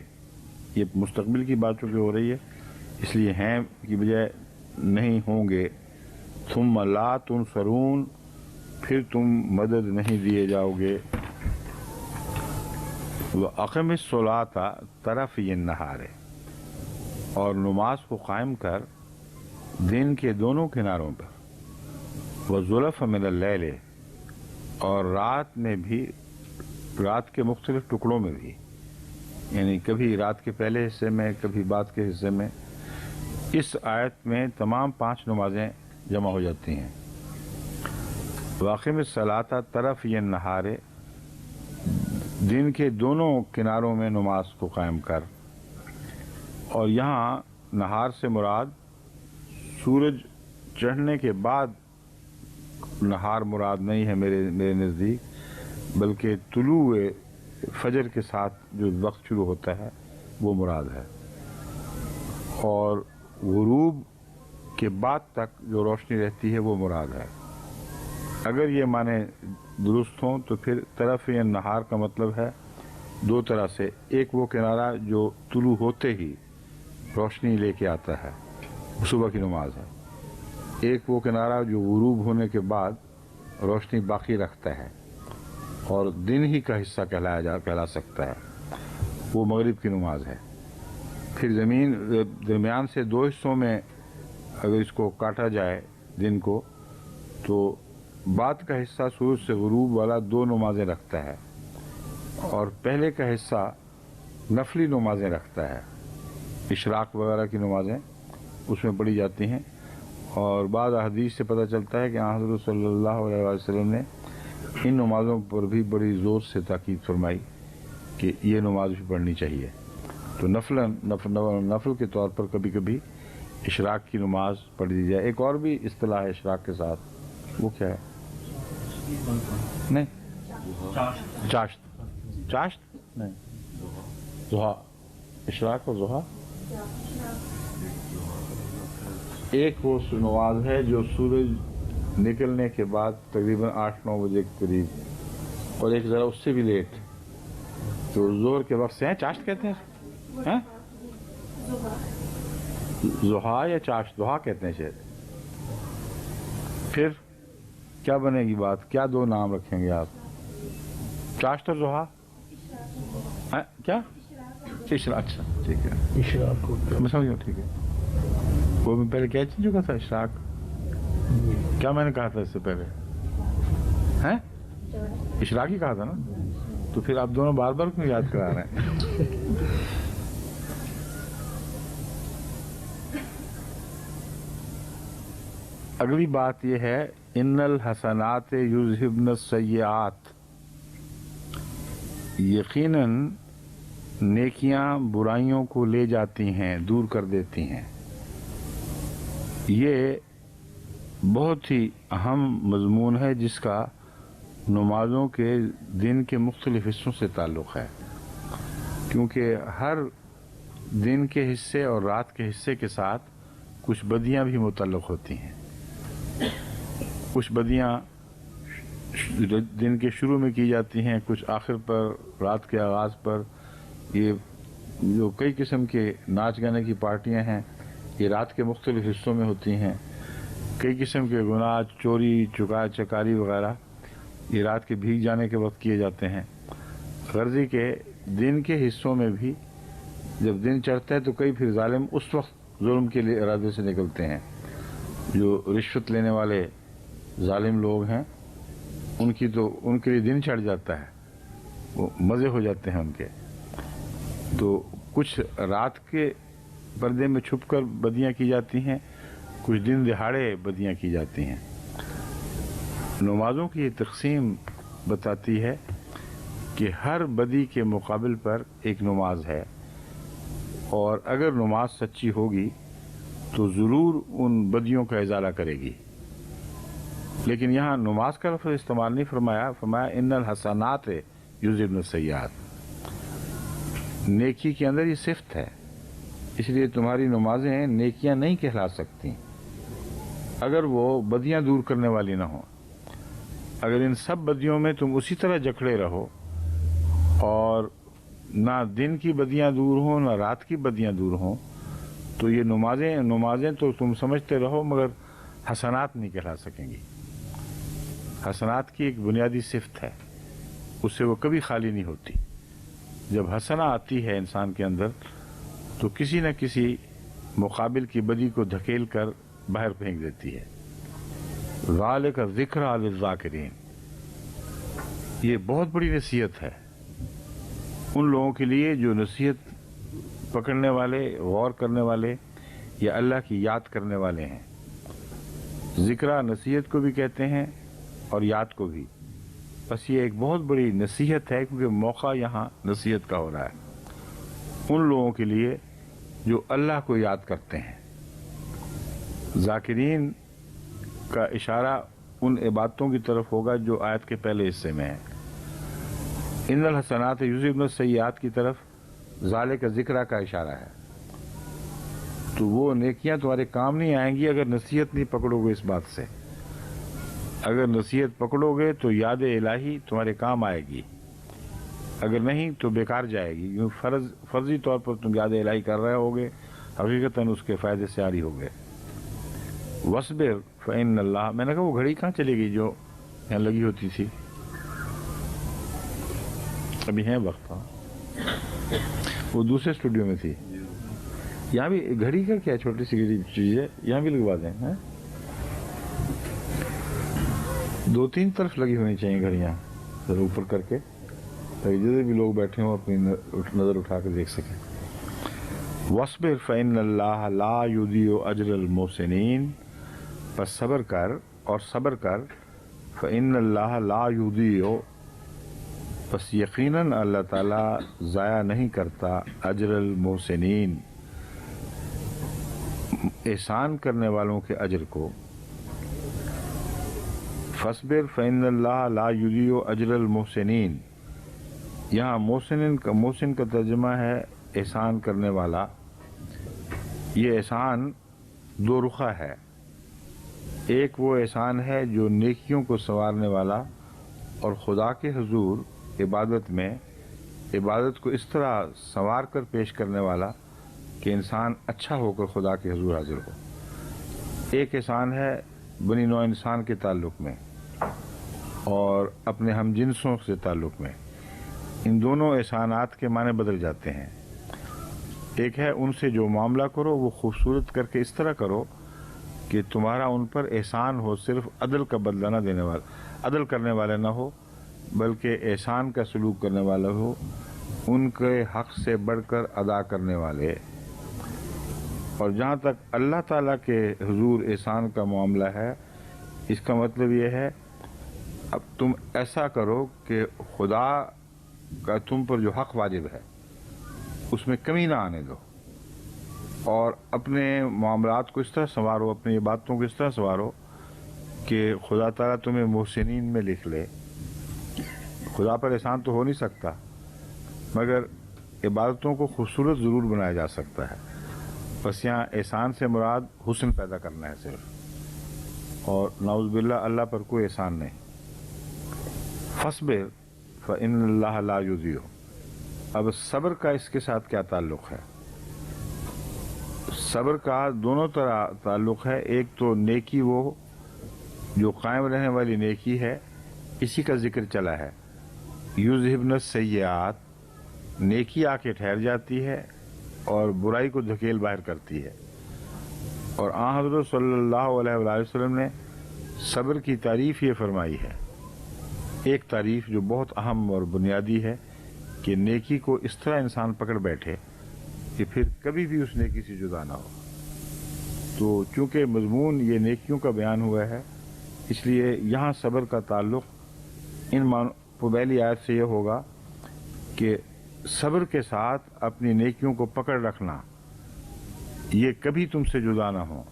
یہ مستقبل کی بات چونکہ ہو رہی ہے اس لیے ہیں کی بجائے نہیں ہوں گے۔ ثم لا تنصرون، پھر تم مدد نہیں دیے جاؤ گے۔ وَأَقِمِ الصَّلَاةَ طَرَفَيِ النَّهَارِ، اور نماز کو قائم کر دن کے دونوں کناروں پر، وَزُلَفًا مِنَ اللَّيْلِ، اور رات میں بھی، رات کے مختلف ٹکڑوں میں بھی، یعنی کبھی رات کے پہلے حصے میں، کبھی بعد کے حصے میں۔ اس آیت میں تمام 5 نمازیں جمع ہو جاتی ہیں۔ وَأَقِمِ الصَّلَاةَ طَرَفَيِ النَّهَارِ، دن کے دونوں کناروں میں نماز کو قائم کر، اور یہاں نہار سے مراد سورج چڑھنے کے بعد نہار مراد نہیں ہے میرے نزدیک، بلکہ طلوع فجر کے ساتھ جو وقت شروع ہوتا ہے وہ مراد ہے، اور غروب کے بعد تک جو روشنی رہتی ہے وہ مراد ہے۔ اگر یہ معنی درست ہوں تو پھر طرف نہار کا مطلب ہے 2 طرح سے، ایک وہ کنارہ جو طلوع ہوتے ہی روشنی لے کے آتا ہے، صبح کی نماز ہے، ایک وہ کنارہ جو غروب ہونے کے بعد روشنی باقی رکھتا ہے اور دن ہی کا حصہ کہلا سکتا ہے، وہ مغرب کی نماز ہے۔ پھر زمین درمیان سے 2 حصوں میں اگر اس کو کاٹا جائے دن کو، تو بعد کا حصہ سورج سے غروب والا 2 نمازیں رکھتا ہے، اور پہلے کا حصہ نفلی نمازیں رکھتا ہے، اشراق وغیرہ کی نمازیں اس میں پڑھی جاتی ہیں۔ اور بعض احادیث سے پتہ چلتا ہے کہ حضرت صلی اللہ علیہ وسلم نے ان نمازوں پر بھی بڑی زور سے تاکید فرمائی کہ یہ نماز بھی پڑھنی چاہیے۔ تو نفل کے طور پر کبھی کبھی اشراق کی نماز پڑھ دی جائے۔ ایک اور بھی اصطلاح ہے اشراق کے ساتھ، وہ کیا ہے؟ نہیں، چاشت نہیں، ضحیٰ، اشراق اور ضحیٰ ایک وہ نماز ہے جو سورج نکلنے کے بعد تقریباً 8-9 بجے کے قریب، اور ایک ذرا اس سے بھی لیٹ، تو زہر کے وقت سے ہیں، چاشت کہتے ہیں، ضحیٰ یا چاشت، ضحیٰ کہتے ہیں شاید۔ پھر کیا بنے گی بات، کیا 2 نام رکھیں گے آپ؟ چاشت اور ضحیٰ، کیا اشراق؟ اچھا ٹھیک ہے، اشراق میں سمجھ گیا، ٹھیک ہے۔ وہ میں پہلے کیا چیز چکا تھا، اشراق کیا میں نے کہا تھا اس سے پہلے؟ ہیں اشراق ہی کہا تھا نا، تو پھر آپ دونوں بار بار کیوں یاد کرا رہے ہیں؟ اگلی بات یہ ہے، ان الحسنات یذہبن السیئات، یقیناً نیکیاں برائیوں کو لے جاتی ہیں، دور کر دیتی ہیں۔ یہ بہت ہی اہم مضمون ہے جس کا نمازوں کے دن کے مختلف حصوں سے تعلق ہے، کیونکہ ہر دن کے حصے اور رات کے حصے کے ساتھ کچھ بدیاں بھی متعلق ہوتی ہیں۔ کچھ بدیاں دن کے شروع میں کی جاتی ہیں، کچھ آخر پر، رات کے آغاز پر۔ یہ جو کئی قسم کے ناچ گانے کی پارٹیاں ہیں یہ رات کے مختلف حصوں میں ہوتی ہیں۔ کئی قسم کے گناہ، چوری، چکاری وغیرہ یہ رات کے بھیگ جانے کے وقت کیے جاتے ہیں۔ غرضی کے دن کے حصوں میں بھی جب دن چڑھتا ہے تو کئی پھر ظالم اس وقت ظلم کے لیے ارادے سے نکلتے ہیں. جو رشوت لینے والے ظالم لوگ ہیں ان کے لیے دن چڑھ جاتا ہے، وہ مزے ہو جاتے ہیں ان کے. تو کچھ رات کے پردے میں چھپ کر بدیاں کی جاتی ہیں، کچھ دن دہاڑے بدیاں کی جاتی ہیں. نمازوں کی یہ تقسیم بتاتی ہے کہ ہر بدی کے مقابل پر ایک نماز ہے، اور اگر نماز سچی ہوگی تو ضرور ان بدیوں کا ازالہ کرے گی. لیکن یہاں نماز کا لفظ استعمال نہیں فرمایا ان الحسنات یذہبن السیئات. نیکی کے اندر یہ صفت ہے، اس لیے تمہاری نمازیں نیکیاں نہیں کہلا سکتی اگر وہ بدیاں دور کرنے والی نہ ہوں. اگر ان سب بدیوں میں تم اسی طرح جکڑے رہو اور نہ دن کی بدیاں دور ہوں نہ رات کی بدیاں دور ہوں تو یہ نمازیں تو تم سمجھتے رہو مگر حسنات نہیں کہلا سکیں گی. حسنات کی ایک بنیادی صفت ہے، اس سے وہ کبھی خالی نہیں ہوتی. جب حسنہ آتی ہے انسان کے اندر تو کسی نہ کسی مقابل کی بدی کو دھکیل کر باہر پھینک دیتی ہے. ذالک ذکریٰ للذاکرین، یہ بہت بڑی نصیحت ہے ان لوگوں کے لیے جو نصیحت پکڑنے والے، غور کرنے والے یا اللہ کی یاد کرنے والے ہیں. ذکرہ نصیحت کو بھی کہتے ہیں اور یاد کو بھی. بس یہ ایک بہت بڑی نصیحت ہے کیونکہ موقع یہاں نصیحت کا ہو رہا ہے ان لوگوں کے لیے جو اللہ کو یاد کرتے ہیں. ذاکرین کا اشارہ ان عبادتوں کی طرف ہوگا جو آیت کے پہلے حصے میں ہے. ان الحسنات یذہبن السیئات کی طرف ذالک ذکرہ کا اشارہ ہے. تو وہ نیکیاں تمہارے کام نہیں آئیں گی اگر نصیحت نہیں پکڑو گے اس بات سے. اگر نصیحت پکڑو گے تو یاد الہی تمہارے کام آئے گی، اگر نہیں تو بیکار جائے گی. فرضی طور پر تم یاد الہی کر رہے ہوگے، حقیقتاً اس کے فائدے سے عاری ہوگے. وصبر فإن اللہ، میں نے کہا وہ گھڑی کہاں چلے گئی جو یہاں لگی ہوتی تھی؟ ابھی ہے وقت. وہ دوسرے اسٹوڈیو میں تھی. یہاں بھی گھڑی کا کیا چھوٹی سی گھڑی چیز ہے، یہاں بھی لگوا دیں. 2-3 طرف لگی ہونی چاہیے گھڑیاں ذرا اوپر کر کے تاکہ جتنے بھی لوگ بیٹھے ہوں اپنی نظر اٹھا کے دیکھ سکیں. وَاصْبِرْ فَإِنَّ اللَّهَ لَا يُضِيعُ أَجْرَ الْمُحْسِنِينَ، پس صبر کر فَإِنَّ اللَّهَ لَا يُضِيعُ، پس یقیناً اللہ تعالیٰ ضائع نہیں کرتا اجر المحسنین، احسان کرنے والوں کے اجر کو. فَاصْبِرْ فَإِنَّ اللَّهَ لَا يُضِيعُ أَجْرَ الْمُحْسِنِينَ، یہاں محسن کا ترجمہ ہے احسان کرنے والا. یہ احسان دو رخا ہے. ایک وہ احسان ہے جو نیکیوں کو سنوارنے والا اور خدا کے حضور عبادت کو اس طرح سنوار کر پیش کرنے والا کہ انسان اچھا ہو کر خدا کے حضور حاضر ہو. ایک احسان ہے بنی نوع انسان کے تعلق میں اور اپنے ہم جنسوں سے تعلق میں. ان دونوں احسانات کے معنی بدل جاتے ہیں. ایک ہے ان سے جو معاملہ کرو وہ خوبصورت کر کے اس طرح کرو کہ تمہارا ان پر احسان ہو، صرف عدل کا بدلہ نہ دینے والا، عدل کرنے والے نہ ہو بلکہ احسان کا سلوک کرنے والا ہو، ان کے حق سے بڑھ کر ادا کرنے والے. اور جہاں تک اللہ تعالیٰ کے حضور احسان کا معاملہ ہے، اس کا مطلب یہ ہے اب تم ایسا کرو کہ خدا کا تم پر جو حق واجب ہے اس میں کمی نہ آنے دو، اور اپنے معاملات کو اس طرح سنوارو، اپنی عبادتوں کو اس طرح سنوارو کہ خدا تعالیٰ تمہیں محسنین میں لکھ لے. خدا پر احسان تو ہو نہیں سکتا مگر عبادتوں کو خوبصورت ضرور بنایا جا سکتا ہے. بس یہاں احسان سے مراد حسن پیدا کرنا ہے صرف، اور نعوذ باللہ اللہ پر کوئی احسان نہیں. فَاصْبِرْ فَإِنَّ اللَّهَ لَا يُضِيعُ، اب صبر کا اس کے ساتھ کیا تعلق ہے؟ صبر کا دونوں طرح تعلق ہے. ایک تو نیکی وہ جو قائم رہنے والی نیکی ہے، اسی کا ذکر چلا ہے. یذہبن السیئات، نیکی آ کے ٹھہر جاتی ہے اور برائی کو دھکیل باہر کرتی ہے. اور آن حضرت صلی اللہ علیہ وآلہ وسلم نے صبر کی تعریف یہ فرمائی ہے، ایک تعریف جو بہت اہم اور بنیادی ہے، کہ نیکی کو اس طرح انسان پکڑ بیٹھے کہ پھر کبھی بھی اس نیکی سے جدا نہ ہو۔ تو چونکہ مضمون یہ نیکیوں کا بیان ہوا ہے، اس لیے یہاں صبر کا تعلق ان پہلی آیت سے یہ ہوگا کہ صبر کے ساتھ اپنی نیکیوں کو پکڑ رکھنا، یہ کبھی تم سے جدا نہ ہو،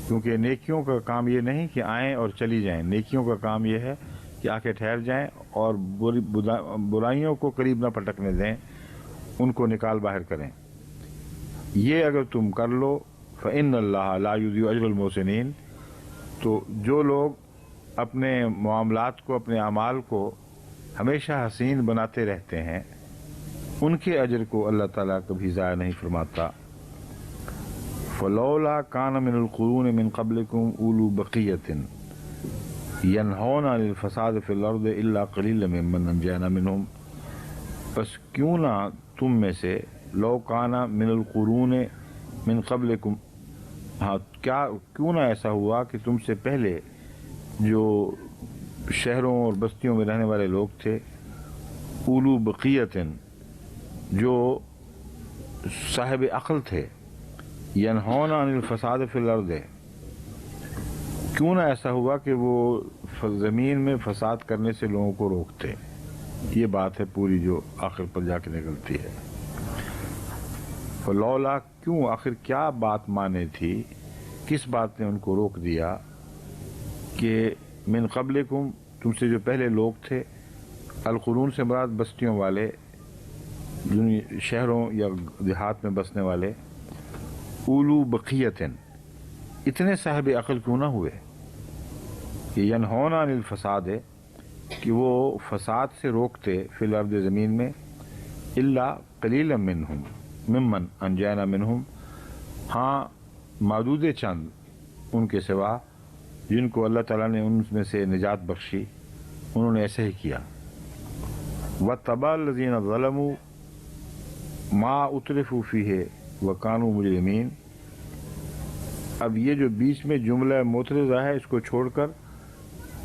کیونکہ نیکیوں کا کام یہ نہیں کہ آئیں اور چلی جائیں، نیکیوں کا کام یہ ہے کہ آ کے ٹھہر جائیں اور برائیوں کو قریب نہ پٹکنے دیں، ان کو نکال باہر کریں۔ یہ اگر تم کر لو فإن اللہ لا یضیع اجر المحسنین، تو جو لوگ اپنے معاملات کو، اپنے اعمال کو ہمیشہ حسین بناتے رہتے ہیں، ان کے اجر کو اللہ تعالیٰ کبھی ضائع نہیں فرماتا۔ فلولا کان من القرون من قبلکم اولو بقیۃ ینہون عن الفساد فی الارض الا قلیلا ممن انجینا منہم، پس کیوں نہ تم میں سے، لو کانا من القرون من قبلکم، ہاں کیوں نہ ایسا ہوا کہ تم سے پہلے جو شہروں اور بستیوں میں رہنے والے لوگ تھے، اولو بقیۃ، جو صاحب عقل تھے، ینہون عن الفساد فی الارض، کیوں نہ ایسا ہوا کہ وہ زمین میں فساد کرنے سے لوگوں کو روکتے۔ یہ بات ہے پوری جو آخر پر جا کے نکلتی ہے۔ فلولا، کیوں، آخر کیا بات مانے تھی، کس بات نے ان کو روک دیا کہ من قبلکم، تم سے جو پہلے لوگ تھے، القرون سے مراد بستیوں والے، شہروں یا دیہات میں بسنے والے، اولو بقیۃ، اتنے صاحب عقل کیوں نہ ہوئے کہ ینہون عن الفساد، کہ وہ فساد سے روکتے، فی الارض، زمین میں، الا قلیلا منہم ممن انجینا منہم، ہاں معدود چند ان کے سوا جن کو اللہ تعالیٰ نے ان میں سے نجات بخشی، انہوں نے ایسے ہی کیا۔ وَاتَّبَعَ الَّذِينَ ظَلَمُوا مَا أُتْرِفُوا فِيهِ وَكَانُوا مُجْرِمِينَ، اب یہ جو بیچ میں جملہ معترضہ ہے، اس کو چھوڑ کر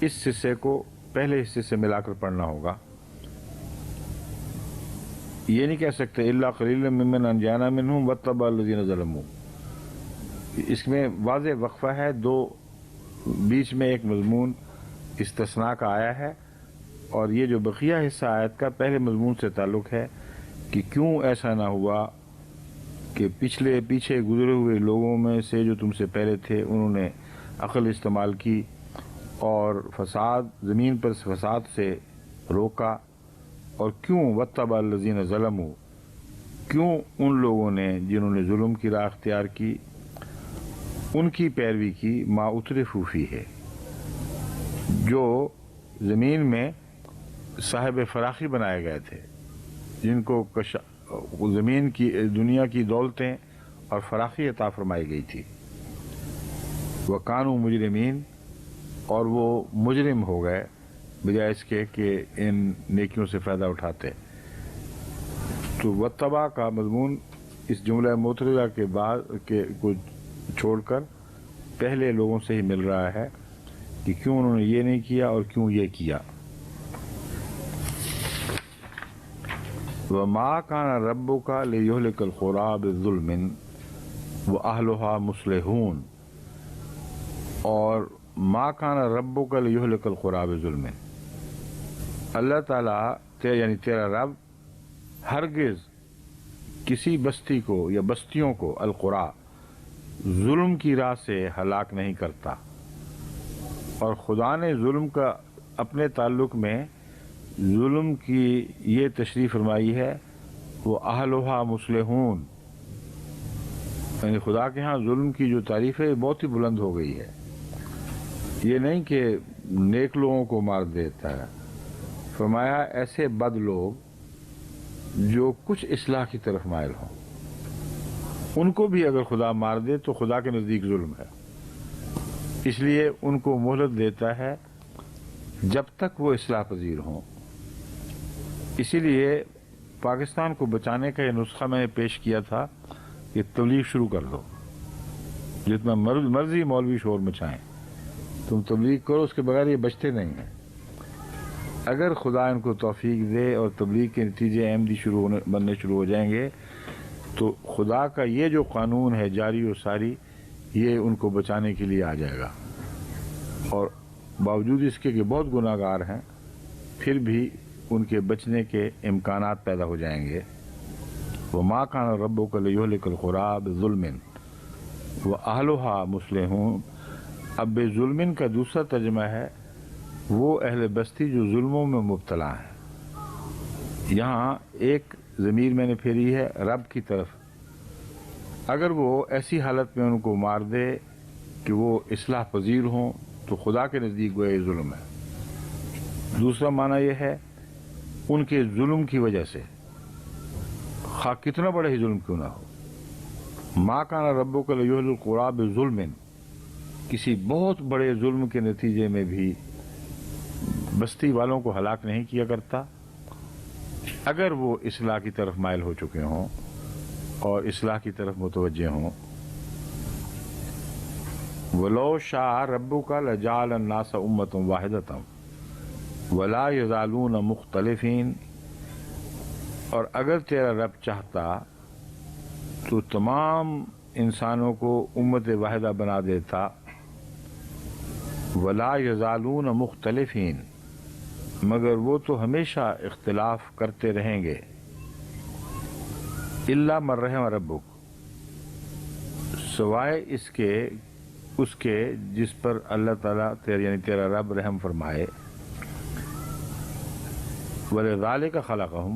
اس حصے کو پہلے حصے سے ملا کر پڑھنا ہوگا۔ یہ نہیں کہہ سکتے الا قلیلا ممن انجینا منہم واتبع الذین ظلموا، اس میں واضح وقفہ ہے، دو بیچ میں ایک مضمون استثناء کا آیا ہے، اور یہ جو بقیہ حصہ آیت کا پہلے مضمون سے تعلق ہے کہ کیوں ایسا نہ ہوا کہ پیچھے گزرے ہوئے لوگوں میں سے جو تم سے پہلے تھے، انہوں نے عقل استعمال کی اور فساد، زمین پر فساد سے روکا، اور کیوں واتبع الذین ظلموا، کیوں ان لوگوں نے جنہوں نے ظلم کی راہ اختیار کی، ان کی پیروی کی، ما اترفوا فیہ، جو زمین میں صاحب فراخی بنائے گئے تھے، جن کو زمین کی، دنیا کی دولتیں اور فراخی عطا فرمائی گئی تھی، وَكَانُوا مُجْرِمِينَ، اور وہ مجرم ہو گئے بجائے اس کے کہ ان نیکیوں سے فائدہ اٹھاتے۔ تو واتبع کا مضمون اس جملہ معترضہ کے بعد کے کو چھوڑ کر پہلے لوگوں سے ہی مل رہا ہے کہ کیوں انہوں نے یہ نہیں کیا اور کیوں یہ کیا۔ وَمَا كَانَ رَبُّكَ لِيُهْلِكَ الْقُرَىٰ بِظُلْمٍ وَأَهْلُهَا مُصْلِحُونَ، اور ما كان ربک لیہلک القریٰ بظلم، اللہ تعالیٰ یعنی تیرا رب ہرگز کسی بستی کو یا بستیوں کو، القریٰ، ظلم کی راہ سے ہلاک نہیں کرتا، اور خدا نے ظلم کا اپنے تعلق میں ظلم کی یہ تشریح فرمائی ہے، وہ اہلھا مصلحون، یعنی خدا کے ہاں ظلم کی جو تعریف ہے بہت ہی بلند ہو گئی ہے، یہ نہیں کہ نیک لوگوں کو مار دیتا ہے، فرمایا ایسے بد لوگ جو کچھ اصلاح کی طرف مائل ہوں، ان کو بھی اگر خدا مار دے تو خدا کے نزدیک ظلم ہے، اس لیے ان کو مہلت دیتا ہے جب تک وہ اصلاح پذیر ہوں۔ اسی لیے پاکستان کو بچانے کا یہ نسخہ میں نے پیش کیا تھا کہ تبلیغ شروع کر دو، جتنا مرضی مولوی شور مچائیں، تم تبلیغ کرو، اس کے بغیر یہ بچتے نہیں ہیں۔ اگر خدا ان کو توفیق دے اور تبلیغ کے نتیجے احمدی بننے شروع ہو جائیں گے تو خدا کا یہ جو قانون ہے جاری و ساری، یہ ان کو بچانے کے لیے آ جائے گا، اور باوجود اس کے کہ بہت گناہ گار ہیں پھر بھی ان کے بچنے کے امکانات پیدا ہو جائیں گے۔ وَمَا كَانَ رَبُّكَ لِيُهْلِكَ الْقُرَىٰ بِظُلْمٍ وَأَهْلُهَا مُصْلِحُونَ۔ اب بے ظلمن کا دوسرا ترجمہ ہے وہ اہل بستی جو ظلموں میں مبتلا ہیں۔ یہاں ایک ضمیر میں نے پھیری ہے رب کی طرف، اگر وہ ایسی حالت میں ان کو مار دے کہ وہ اصلاح پذیر ہوں تو خدا کے نزدیک گویا یہ ظلم ہے۔ دوسرا معنی یہ ہے ان کے ظلم کی وجہ سے، خواہ کتنا بڑا ہی ظلم کیوں نہ ہو۔ ما کان ربک لیہلک القری بظلم، کسی بہت بڑے ظلم کے نتیجے میں بھی بستی والوں کو ہلاک نہیں کیا کرتا اگر وہ اصلاح کی طرف مائل ہو چکے ہوں اور اصلاح کی طرف متوجہ ہوں۔ وَلَوْ شَاءَ رَبُّكَ لَجَعَلَ النَّاسَ أُمَّةً وَاحِدَةً وَلَا يَزَالُونَ مُخْتَلِفِينَ، اور اگر تیرا رب چاہتا تو تمام انسانوں کو امت واحدہ بنا دیتا۔ وَلَا يَزَالُونَ مُخْتَلِفِينَ، مگر وہ تو ہمیشہ اختلاف کرتے رہیں گے۔ إِلَّا مَن رَحِمَ رَبُّكَ، سوائے اس کے جس پر اللہ تعالیٰ یعنی تیرا رب رحم فرمائے۔ وَلِذَٰلِكَ خَلَقَهُمْ،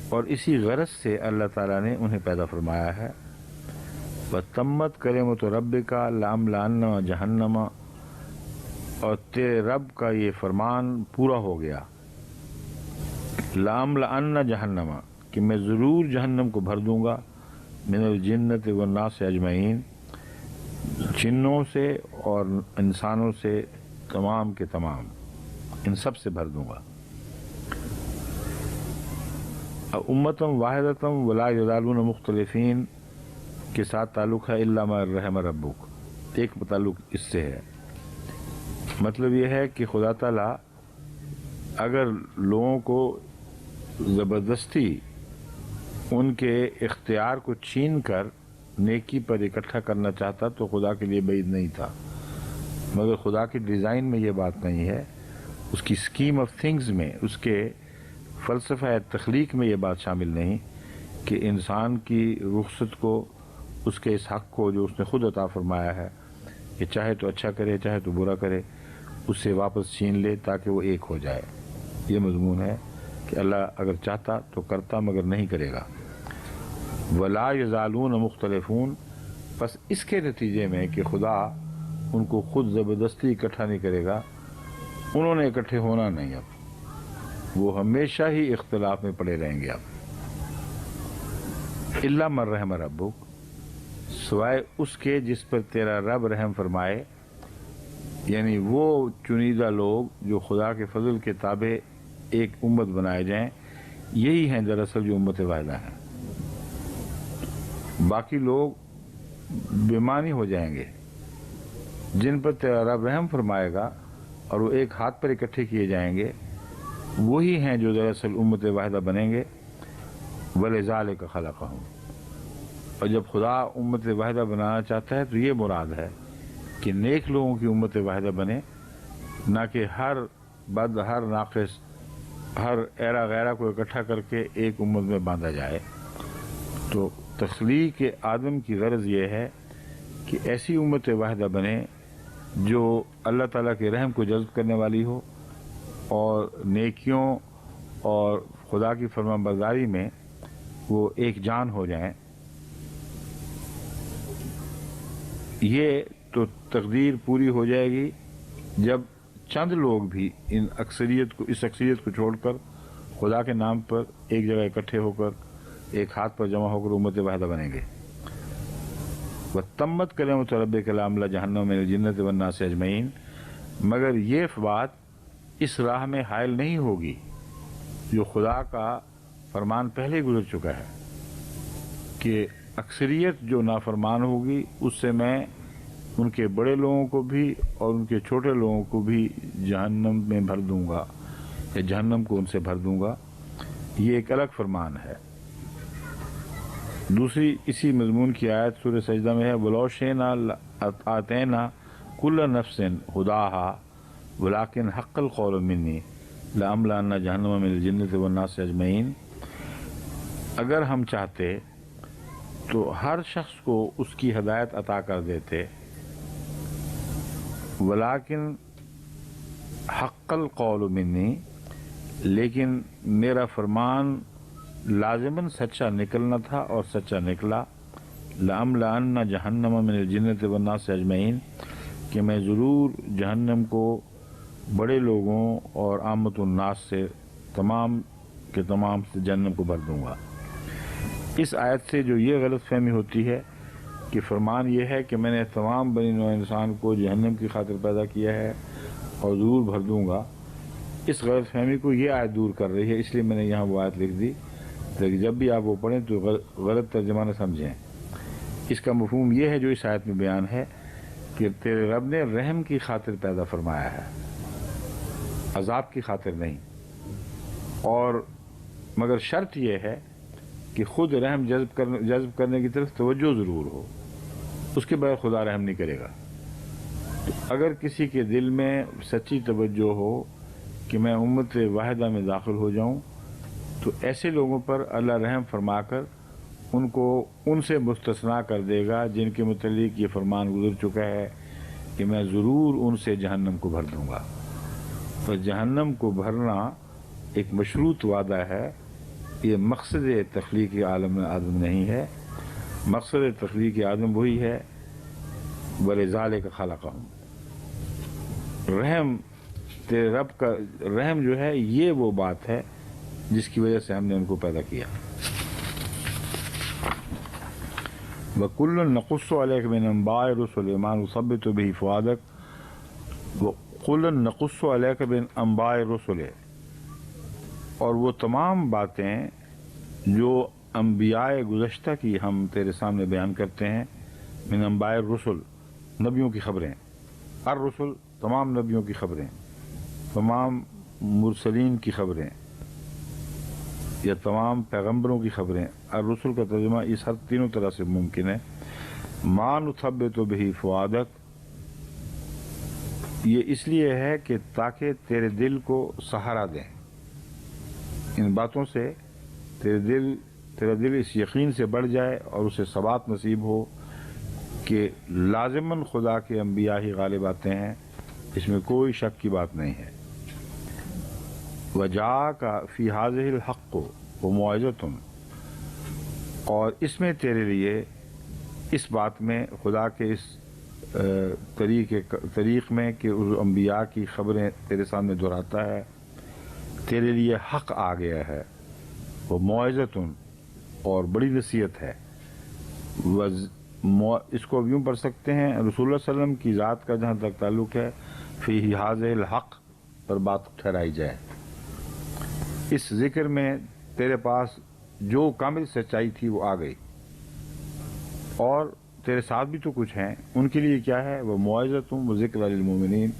اور اسی غرض سے اللہ تعالیٰ نے انہیں پیدا فرمایا ہے۔ وَتَمَّتْ كَلِمَةُ رَبِّكَ لَأَمْلَأَنَّ جَهَنَّمَ، اور تیرے رب کا یہ فرمان پورا ہو گیا، لَأَمْلَأَنَّ جَهَنَّمَ، کہ میں ضرور جہنم کو بھر دوں گا، من الجنت والناس اجمعین، جنوں سے اور انسانوں سے تمام کے تمام، ان سب سے بھر دوں گا۔ امتم واحدتم ولا یزالون مختلفین کے ساتھ تعلق ہے الا من رحم ربک، ایک تعلق اس سے ہے۔ مطلب یہ ہے کہ خدا تعالیٰ اگر لوگوں کو زبردستی ان کے اختیار کو چھین کر نیکی پر اکٹھا کرنا چاہتا تو خدا کے لیے بعید نہیں تھا، مگر خدا کی ڈیزائن میں یہ بات نہیں ہے، اس کی اسکیم آف تھنگز میں، اس کے فلسفہ تخلیق میں یہ بات شامل نہیں کہ انسان کی رخصت کو، اس کے اس حق کو جو اس نے خود عطا فرمایا ہے کہ چاہے تو اچھا کرے چاہے تو برا کرے، اس سے واپس چھین لے تاکہ وہ ایک ہو جائے۔ یہ مضمون ہے کہ اللہ اگر چاہتا تو کرتا مگر نہیں کرے گا۔ ولا یزالون مختلفون، پس اس کے نتیجے میں کہ خدا ان کو خود زبردستی اکٹھا نہیں کرے گا، انہوں نے اکٹھے ہونا نہیں، اب وہ ہمیشہ ہی اختلاف میں پڑے رہیں گے۔ اب الا من رحم ربک، سوائے اس کے جس پر تیرا رب رحم فرمائے، یعنی وہ چنیدہ لوگ جو خدا کے فضل کے تابع ایک امت بنائے جائیں، یہی ہیں دراصل جو امت واحدہ ہیں۔ باقی لوگ بےمعنی ہو جائیں گے، جن پر تیرا رب رحم فرمائے گا اور وہ ایک ہاتھ پر اکٹھے کیے جائیں گے، وہی ہیں جو دراصل امت واحدہ بنیں گے۔ وَلِذَٰلِكَ خَلَقَهُمْ، اور جب خدا امت واحدہ بنانا چاہتا ہے تو یہ مراد ہے کہ نیک لوگوں کی امت واحدہ بنے، نہ کہ ہر بد، ہر ناقص، ہر ایرا غیرہ کو اکٹھا کر کے ایک امت میں باندھا جائے۔ تو تخلیق آدم کی غرض یہ ہے کہ ایسی امت واحدہ بنے جو اللہ تعالیٰ کے رحم کو جذب کرنے والی ہو اور نیکیوں اور خدا کی فرما برداری میں وہ ایک جان ہو جائیں۔ یہ تو تقدیر پوری ہو جائے گی جب چند لوگ بھی اس اکثریت کو چھوڑ کر خدا کے نام پر ایک جگہ اکٹھے ہو کر ایک ہاتھ پر جمع ہو کر امت واحدہ بنیں گے۔ وَتَمَّتْ كَلِمَةُ رَبِّكَ لَأَمْلَأَنَّ جَهَنَّمَ مِنَ الْجِنَّةِ وَالنَّاسِ أَجْمَعِينَ، مگر یہ بات اس راہ میں حائل نہیں ہوگی جو خدا کا فرمان پہلے گزر چکا ہے کہ اکثریت جو نافرمان ہوگی اس سے میں ان کے بڑے لوگوں کو بھی اور ان کے چھوٹے لوگوں کو بھی جہنم میں بھر دوں گا، یا جہنم کو ان سے بھر دوں گا۔ یہ ایک الگ فرمان ہے۔ دوسری اسی مضمون کی آیت سورہ سجدہ میں ہے، وَلَوْ شِئْنَا لَآتَيْنَا كُلَّ نَفْسٍ هُدَاهَا وَلَكِنْ حَقَّ الْقَوْلُ مِنِّي لَأَمْلَأَنَّ جَهَنَّمَ مِنَ الْجِنَّةِ وَالنَّاسِ أَجْمَعِينَ۔ اگر ہم چاہتے تو ہر شخص کو اس کی ہدایت عطا کر دیتے، ولیکن حق القول منی، لیکن میرا فرمان لازماً سچا نکلنا تھا اور سچا نکلا، لَأَمْلَأَنَّ جَهَنَّمَ مِنَ الْجِنَّةِ وَالنَّاسِ أَجْمَعِينَ، کہ میں ضرور جہنم کو بڑے لوگوں اور عامت الناس سے تمام کے تمام سے جہنم کو بھر دوں گا۔ اس آیت سے جو یہ غلط فہمی ہوتی ہے کہ فرمان یہ ہے کہ میں نے تمام بنی نوع انسان کو جہنم کی خاطر پیدا کیا ہے اور ضرور بھر دوں گا، اس غلط فہمی کو یہ آیت دور کر رہی ہے۔ اس لیے میں نے یہاں وہ آیت لکھ دی تاکہ جب بھی آپ وہ پڑھیں تو غلط ترجمہ نہ سمجھیں۔ اس کا مفہوم یہ ہے جو اس آیت میں بیان ہے کہ تیرے رب نے رحم کی خاطر پیدا فرمایا ہے، عذاب کی خاطر نہیں، اور مگر شرط یہ ہے کہ خود رحم جذب کرنے کی طرف توجہ ضرور ہو، اس کے بغیر خدا رحم نہیں کرے گا۔ تو اگر کسی کے دل میں سچی توجہ ہو کہ میں امت واحدہ میں داخل ہو جاؤں، تو ایسے لوگوں پر اللہ رحم فرما کر ان کو ان سے مستثنا کر دے گا جن کے متعلق یہ فرمان گزر چکا ہے کہ میں ضرور ان سے جہنم کو بھر دوں گا۔ تو جہنم کو بھرنا ایک مشروط وعدہ ہے، یہ مقصد تخلیق عالم آدم نہیں ہے۔ مقصد تخلیق آدم وہی ہے، وَلِذَٰلِكَ خَلَقَهُمْ۔ رحم تیرے رب کا رحم جو ہے یہ وہ بات ہے جس کی وجہ سے ہم نے ان کو پیدا کیا۔ وَكُلًّا نَقُصُّ عَلَيْكَ مِنْ أَنْبَاءِ الرُّسُلِ مَا نُثَبِّتُ بِهِ فُؤَادَكَ وَكُلًّا نَقُصُّ عَلَيْكَ مِنْ أَنْبَاءِ الرُّسُلِ، اور وہ تمام باتیں جو انبیاء گزشتہ کی ہم تیرے سامنے بیان کرتے ہیں، من انباء الرسل، نبیوں کی خبریں، الرسل تمام نبیوں کی خبریں، تمام مرسلین کی خبریں یا تمام پیغمبروں کی خبریں۔ الرسل کا ترجمہ اس ہر تینوں طرح سے ممکن ہے۔ ما نثبت بہ فؤادک، یہ اس لیے ہے کہ تاکہ تیرے دل کو سہارا دیں، ان باتوں سے تیرا دل اس یقین سے بڑھ جائے اور اسے ثبات نصیب ہو کہ لازماً خدا کے انبیاء ہی غالب آتے ہیں، اس میں کوئی شک کی بات نہیں ہے۔ وَجَاءَكَ فِي هَٰذِهِ الْحَقُّ وَمَوْعِظَةٌ، اور اس میں تیرے لیے اس بات میں خدا کے اس طریق میں کہ اس انبیاء کی خبریں تیرے سامنے دہراتا ہے، تیرے لیے حق آ گیا ہے، وہ موعظۃ، اور بڑی نصیحت ہے۔ اس کو یوں پڑھ سکتے ہیں، رسول اللہ صلی اللہ علیہ وسلم کی ذات کا جہاں تک تعلق ہے، فی ہذہ الحق پر بات ٹھہرائی جائے۔ اس ذکر میں تیرے پاس جو کامل سچائی تھی وہ آ گئی، اور تیرے ساتھ بھی تو کچھ ہیں، ان کے لیے کیا ہے، وہ موعظۃ و ذکر للمؤمنین،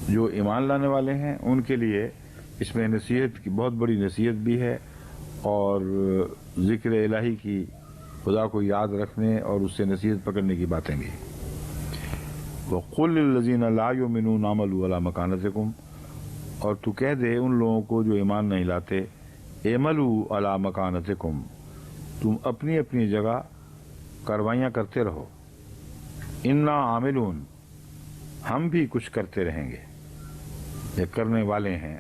جو ایمان لانے والے ہیں ان کے لیے اس میں نصیحت کی بہت بڑی نصیحت بھی ہے، اور ذکر الہی کی، خدا کو یاد رکھنے اور اس سے نصیحت پکڑنے کی باتیں بھی۔ وَقُلْ لِلَّذِينَ لَا يُؤْمِنُونَ اعْمَلُوا عَلَىٰ مَكَانَتِكُمْ، اور تو کہہ دے ان لوگوں کو جو ایمان نہیں لاتے، اعْمَلُوا عَلَىٰ مَكَانَتِكُمْ، تم اپنی اپنی جگہ کاروائیاں کرتے رہو، اِنَّا عَامِلُونَ، ہم بھی کچھ کرتے رہیں گے، یہ کرنے والے ہیں۔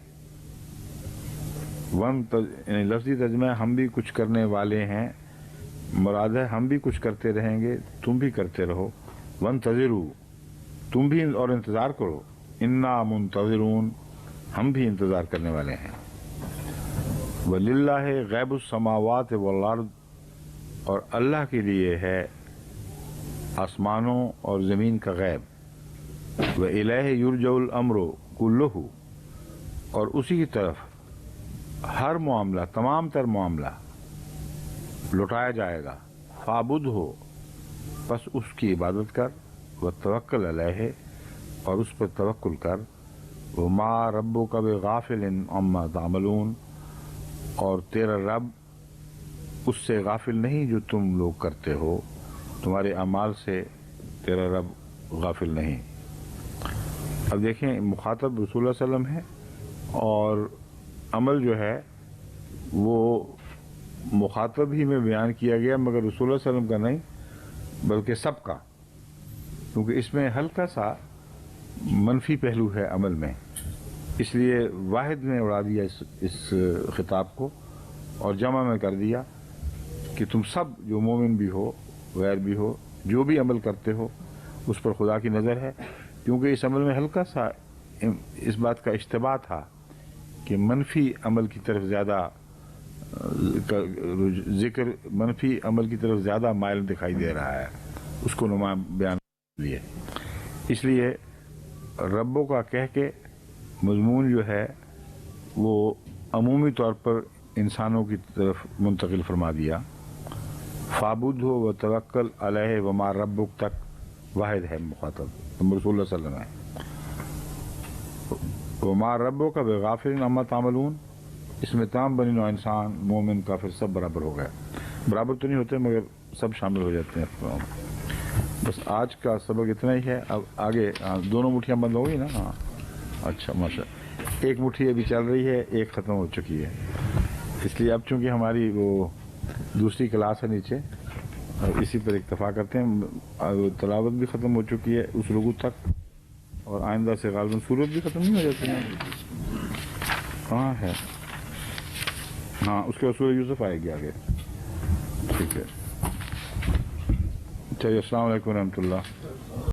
یعنی لفظی ترجمہ ہے ہم بھی کچھ کرنے والے ہیں، مراد ہے ہم بھی کچھ کرتے رہیں گے، تم بھی کرتے رہو۔ وانتظروا، تم بھی اور انتظار کرو، انا منتظرون، ہم بھی انتظار کرنے والے ہیں۔ وللہ غیب السماوات والارض، اور اللہ کے لیے ہے آسمانوں اور زمین کا غیب۔ وإلیہ یرجع الامر کلہ، اور اسی کی طرف ہر معاملہ، تمام تر معاملہ لوٹایا جائے گا۔ فعبد ہو بس اس کی عبادت کر، و توکل علیہ اور اس پر توکل کر، وما ربک بغافل عما تعملون اور تیرا رب اس سے غافل نہیں جو تم لوگ کرتے ہو، تمہارے اعمال سے تیرا رب غافل نہیں۔ اب دیکھیں مخاطب رسول اللہ صلی اللہ علیہ وسلم ہے اور عمل جو ہے وہ مخاطب ہی میں بیان کیا گیا، مگر رسول اللہ صلی اللہ علیہ وسلم کا نہیں بلکہ سب کا، کیونکہ اس میں ہلکا سا منفی پہلو ہے عمل میں، اس لیے واحد نے اڑا دیا اس خطاب کو اور جمع میں کر دیا کہ تم سب جو مومن بھی ہو غیر بھی ہو جو بھی عمل کرتے ہو اس پر خدا کی نظر ہے، کیونکہ اس عمل میں ہلکا سا اس بات کا اشتباہ تھا کہ منفی عمل کی طرف زیادہ ذکر منفی عمل کی طرف زیادہ مائل دکھائی دے رہا ہے، اس کو نمایاں بیان لیے، اس لیے ربوں کا کہہ کے مضمون جو ہے وہ عمومی طور پر انسانوں کی طرف منتقل فرما دیا۔ فعبد ہو و توکل علیہ وما ربک تک واحد ہے مخاطب رسول اللہ صلی اللہ علیہ وسلم ہے۔ وما ربک بغافل عما تعملون، اس میں تمام بنی نوع انسان مومن کافر سب برابر ہو گئے، برابر تو نہیں ہوتے مگر سب شامل ہو جاتے ہیں۔ بس آج کا سبق اتنا ہی ہے، اب آگے دونوں مٹھیاں بند ہو گئی نا؟ ہاں اچھا ماشاء اللہ، ایک مٹھی ابھی چل رہی ہے، ایک ختم ہو چکی ہے، اس لیے اب چونکہ ہماری وہ دوسری کلاس ہے نیچے اسی پر اکتفا کرتے ہیں، تلاوت بھی ختم ہو چکی ہے اس رکوع تک اور آئندہ سے غالباً سورت بھی ختم نہیں ہو جاتی ہے، کہاں ہے؟ ہاں اس کے بعد سورہ یوسف آئے گی آگے، ٹھیک ہے چلیے السلام علیکم ورحمۃ اللہ۔